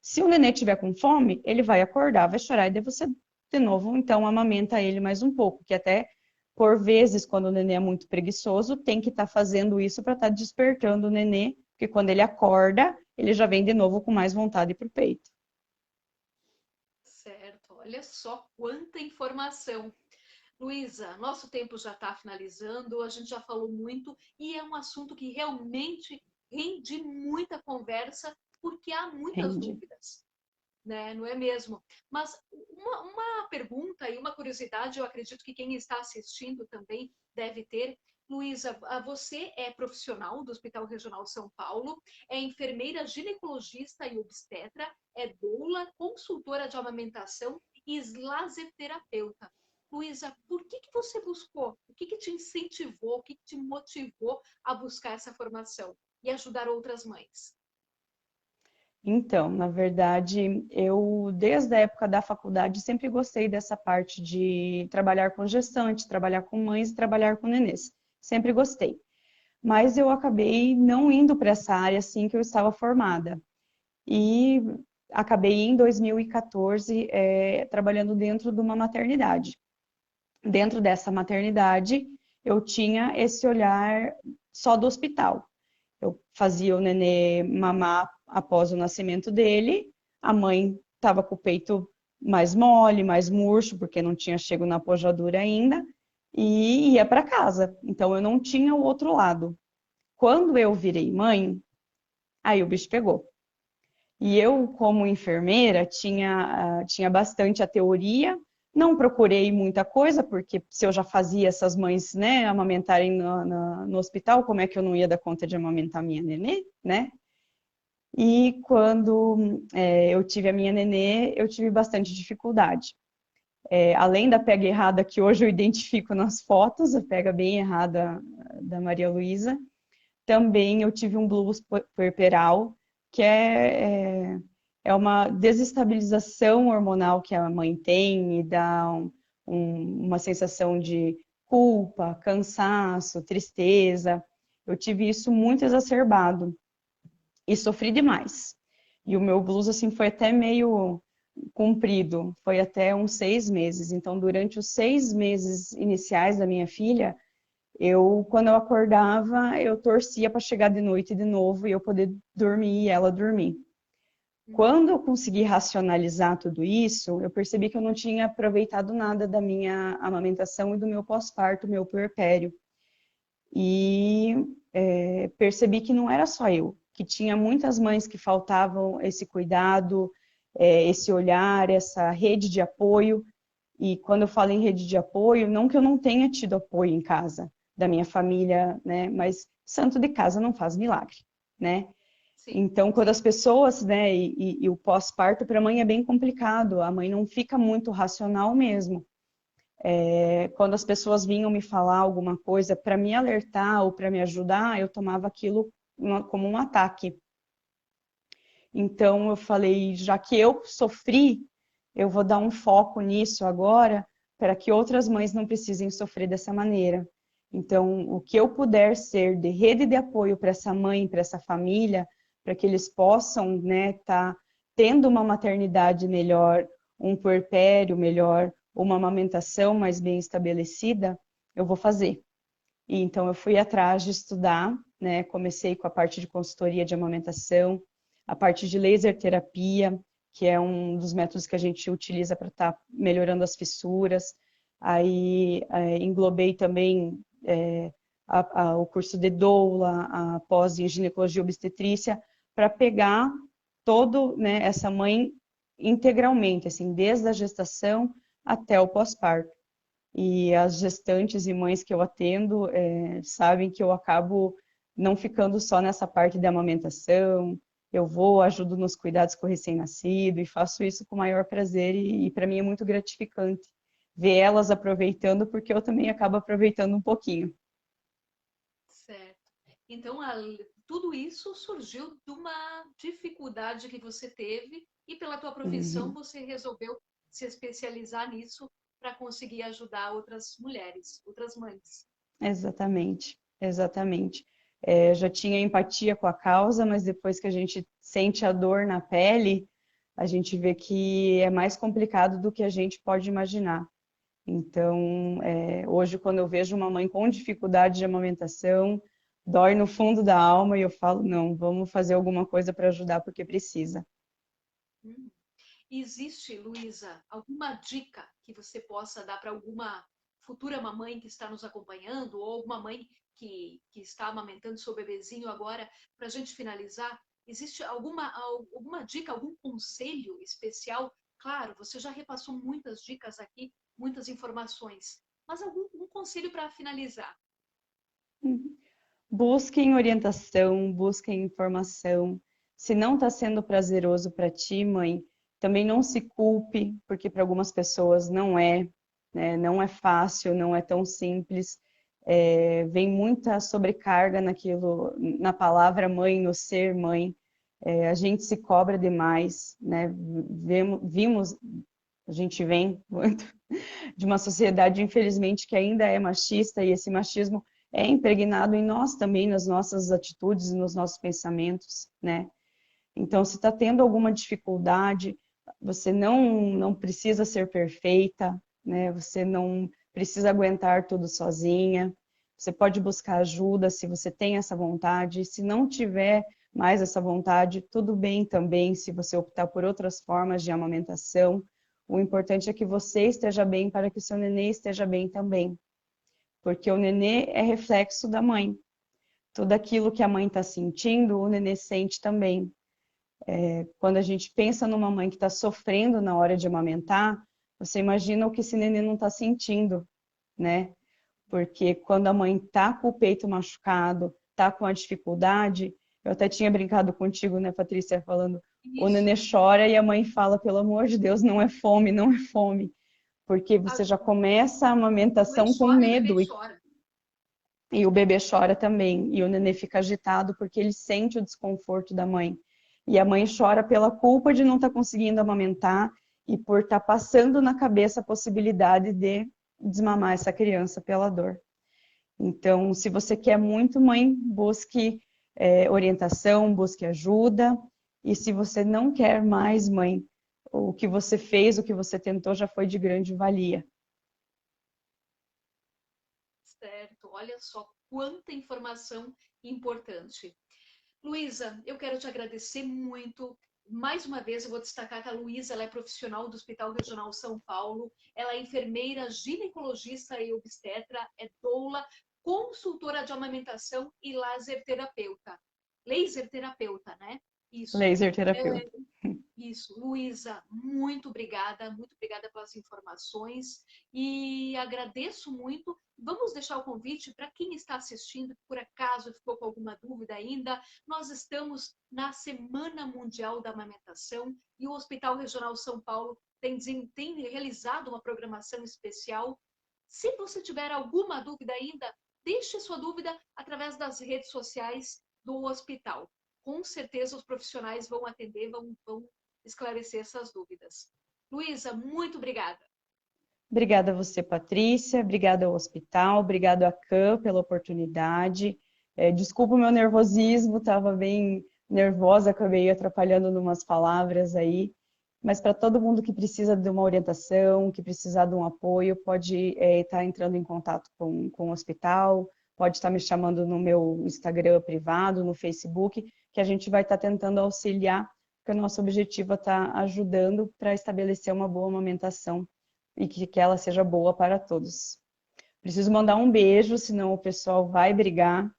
B: Se o nenê tiver com fome, ele vai acordar, vai chorar e daí você de novo, então, amamenta ele mais um pouco, que até por vezes, quando o nenê é muito preguiçoso, tem que estar fazendo isso para estar despertando o nenê, porque quando ele acorda, ele já vem de novo com mais vontade para o peito.
A: Certo, olha só quanta informação. Luísa, nosso tempo já está finalizando, a gente já falou muito e é um assunto que realmente rende muita conversa, porque há muitas
B: Rende.
A: dúvidas, né? Não é mesmo? Mas uma pergunta e uma curiosidade, eu acredito que quem está assistindo também deve ter. Luísa, você é profissional do Hospital Regional São Paulo, é enfermeira ginecologista e obstetra, é doula, consultora de amamentação e slaserterapeuta. Luísa, por que você buscou? O que te incentivou? O que te motivou a buscar essa formação e ajudar outras mães?
B: Então, na verdade, eu, desde a época da faculdade, sempre gostei dessa parte de trabalhar com gestante, trabalhar com mães e trabalhar com nenês. Sempre gostei. Mas eu acabei não indo para essa área assim que eu estava formada. E acabei em 2014 trabalhando dentro de uma maternidade. Dentro dessa maternidade, eu tinha esse olhar só do hospital. Eu fazia o nenê mamar após o nascimento dele, a mãe estava com o peito mais mole, mais murcho, porque não tinha chego na pojadura ainda, e ia para casa. Então eu não tinha o outro lado. Quando eu virei mãe, aí o bicho pegou. E eu, como enfermeira, tinha bastante a teoria, não procurei muita coisa, porque se eu já fazia essas mães, né, amamentarem no hospital, como é que eu não ia dar conta de amamentar minha nenê, né? E quando eu tive a minha nenê, eu tive bastante dificuldade. Além da pega errada que hoje eu identifico nas fotos, a pega bem errada da Maria Luísa, também eu tive um blues puerperal, que é uma desestabilização hormonal que a mãe tem e dá uma sensação de culpa, cansaço, tristeza. Eu tive isso muito exacerbado e sofri demais. E o meu blues, assim, foi até meio comprido, foi até uns 6 meses. Então, durante os 6 meses iniciais da minha filha, quando eu acordava, eu torcia para chegar de noite de novo e eu poder dormir e ela dormir. Quando eu consegui racionalizar tudo isso, eu percebi que eu não tinha aproveitado nada da minha amamentação e do meu pós-parto, meu puerpério. E percebi que não era só eu, que tinha muitas mães que faltavam esse cuidado, esse olhar, essa rede de apoio. E quando eu falo em rede de apoio, não que eu não tenha tido apoio em casa, da minha família, né? Mas santo de casa não faz milagre, né?
A: Sim,
B: Então, quando as pessoas, né, e o pós-parto para a mãe é bem complicado, a mãe não fica muito racional mesmo. Quando as pessoas vinham me falar alguma coisa para me alertar ou para me ajudar, eu tomava aquilo como um ataque. Então, eu falei, já que eu sofri, eu vou dar um foco nisso agora para que outras mães não precisem sofrer dessa maneira. Então, o que eu puder ser de rede de apoio para essa mãe, para essa família, para que eles possam, né, tá tendo uma maternidade melhor, um puerpério melhor, uma amamentação mais bem estabelecida, eu vou fazer. E então eu fui atrás de estudar, né? Comecei com a parte de consultoria de amamentação, a parte de laser terapia, que é um dos métodos que a gente utiliza para estar melhorando as fissuras. Aí englobei também o curso de doula, a pós em ginecologia e obstetrícia, para pegar todo, né, essa mãe integralmente, assim, desde a gestação até o pós-parto. E as gestantes e mães que eu atendo sabem que eu acabo não ficando só nessa parte de amamentação. Eu vou, ajudo nos cuidados com o recém-nascido e faço isso com o maior prazer e para mim é muito gratificante ver elas aproveitando, porque eu também acabo aproveitando um pouquinho.
A: certo. Então, tudo isso surgiu de uma dificuldade que você teve e pela tua profissão
B: Uhum.
A: você resolveu se especializar nisso para conseguir ajudar outras mulheres, outras mães.
B: Exatamente, exatamente. Já tinha empatia com a causa, mas depois que a gente sente a dor na pele, a gente vê que é mais complicado do que a gente pode imaginar. Então, hoje, quando eu vejo uma mãe com dificuldade de amamentação, dói no fundo da alma e eu falo, não, vamos fazer alguma coisa para ajudar porque precisa.
A: Hum. Existe, Luísa, alguma dica que você possa dar para alguma futura mamãe que está nos acompanhando ou alguma mãe que está amamentando seu bebezinho agora, para a gente finalizar? Existe alguma dica, algum conselho especial? Claro, você já repassou muitas dicas aqui, muitas informações, mas algum conselho para finalizar?
B: Busquem orientação, busquem informação. Se não está sendo prazeroso para ti, mãe, também não se culpe, porque para algumas pessoas não é, né? Não é fácil, não é tão simples. Vem muita sobrecarga naquilo, na palavra mãe, no ser mãe. A gente se cobra demais, né? Vimos, a gente vem muito de uma sociedade, infelizmente, que ainda é machista e esse machismo é impregnado em nós também, nas nossas atitudes e nos nossos pensamentos, né? Então, se está tendo alguma dificuldade, você não precisa ser perfeita, né? Você não precisa aguentar tudo sozinha. Você pode buscar ajuda se você tem essa vontade. Se não tiver mais essa vontade, tudo bem também se você optar por outras formas de amamentação. O importante é que você esteja bem para que o seu nenê esteja bem também, porque o nenê é reflexo da mãe. Tudo aquilo que a mãe está sentindo, o nenê sente também. Quando a gente pensa numa mãe que está sofrendo na hora de amamentar, você imagina o que esse nenê não está sentindo, né? Porque quando a mãe está com o peito machucado, está com a dificuldade, eu até tinha brincado contigo, né, Patrícia, falando, o nenê
A: Isso,
B: chora e a mãe fala, pelo amor de Deus, não é fome, não é fome. Porque
A: a
B: você já começa a
A: mãe
B: amamentação com
A: chora e o bebê
B: medo
A: chora.
B: e o bebê chora também, e o nenê fica agitado porque ele sente o desconforto da mãe. E a mãe chora pela culpa de não estar conseguindo amamentar e por estar passando na cabeça a possibilidade de desmamar essa criança pela dor. Então, se você quer muito, mãe, busque orientação, busque ajuda. E se você não quer mais, mãe, o que você fez, o que você tentou já foi de grande valia.
A: Certo. Olha só quanta informação importante. Luísa, eu quero te agradecer muito. Mais uma vez, eu vou destacar que a Luísa ela é profissional do Hospital Regional São Paulo, ela é enfermeira, ginecologista e obstetra, é doula, consultora de amamentação e laser terapeuta, né? Isso.
B: Laser
A: É,
B: terapeuta.
A: isso, Luísa, muito obrigada pelas informações e agradeço muito. Vamos deixar o convite para quem está assistindo, que por acaso ficou com alguma dúvida ainda. Nós estamos na Semana Mundial da Amamentação e o Hospital Regional São Paulo tem realizado uma programação especial. Se você tiver alguma dúvida ainda, deixe sua dúvida através das redes sociais do hospital. Com certeza os profissionais vão atender, vão esclarecer essas dúvidas. Luísa, muito obrigada.
B: Obrigada a você, Patrícia. Obrigada ao hospital. Obrigada à CAM pela oportunidade. Desculpa o meu nervosismo, estava bem nervosa, acabei atrapalhando numas palavras aí. Mas para todo mundo que precisa de uma orientação, que precisar de um apoio, pode estar entrando em contato com o hospital, pode estar me chamando no meu Instagram privado, no Facebook, que a gente vai estar tentando auxiliar, porque o nosso objetivo é estar ajudando para estabelecer uma boa amamentação e que ela seja boa para todos. Preciso mandar um beijo, senão o pessoal vai brigar.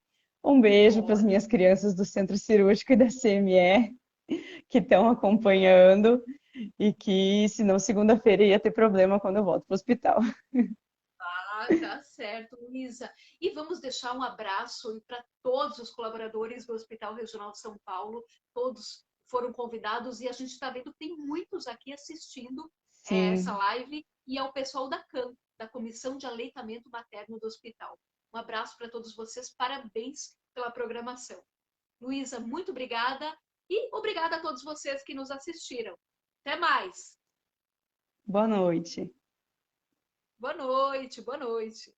B: Um beijo para as
A: Pode.
B: minhas crianças do Centro Cirúrgico e da CME, que estão acompanhando, e que, senão, segunda-feira ia ter problema quando eu volto para o hospital.
A: Ah, tá certo, Luísa. E vamos deixar um abraço para todos os colaboradores do Hospital Regional de São Paulo. Todos foram convidados e a gente está vendo que tem muitos aqui assistindo essa
B: Sim,
A: live e ao pessoal da CAM, da Comissão de Aleitamento Materno do Hospital. Um abraço para todos vocês, parabéns pela programação. Luísa, muito obrigada e obrigada a todos vocês que nos assistiram. Até mais.
B: boa noite.
A: Boa noite, boa noite.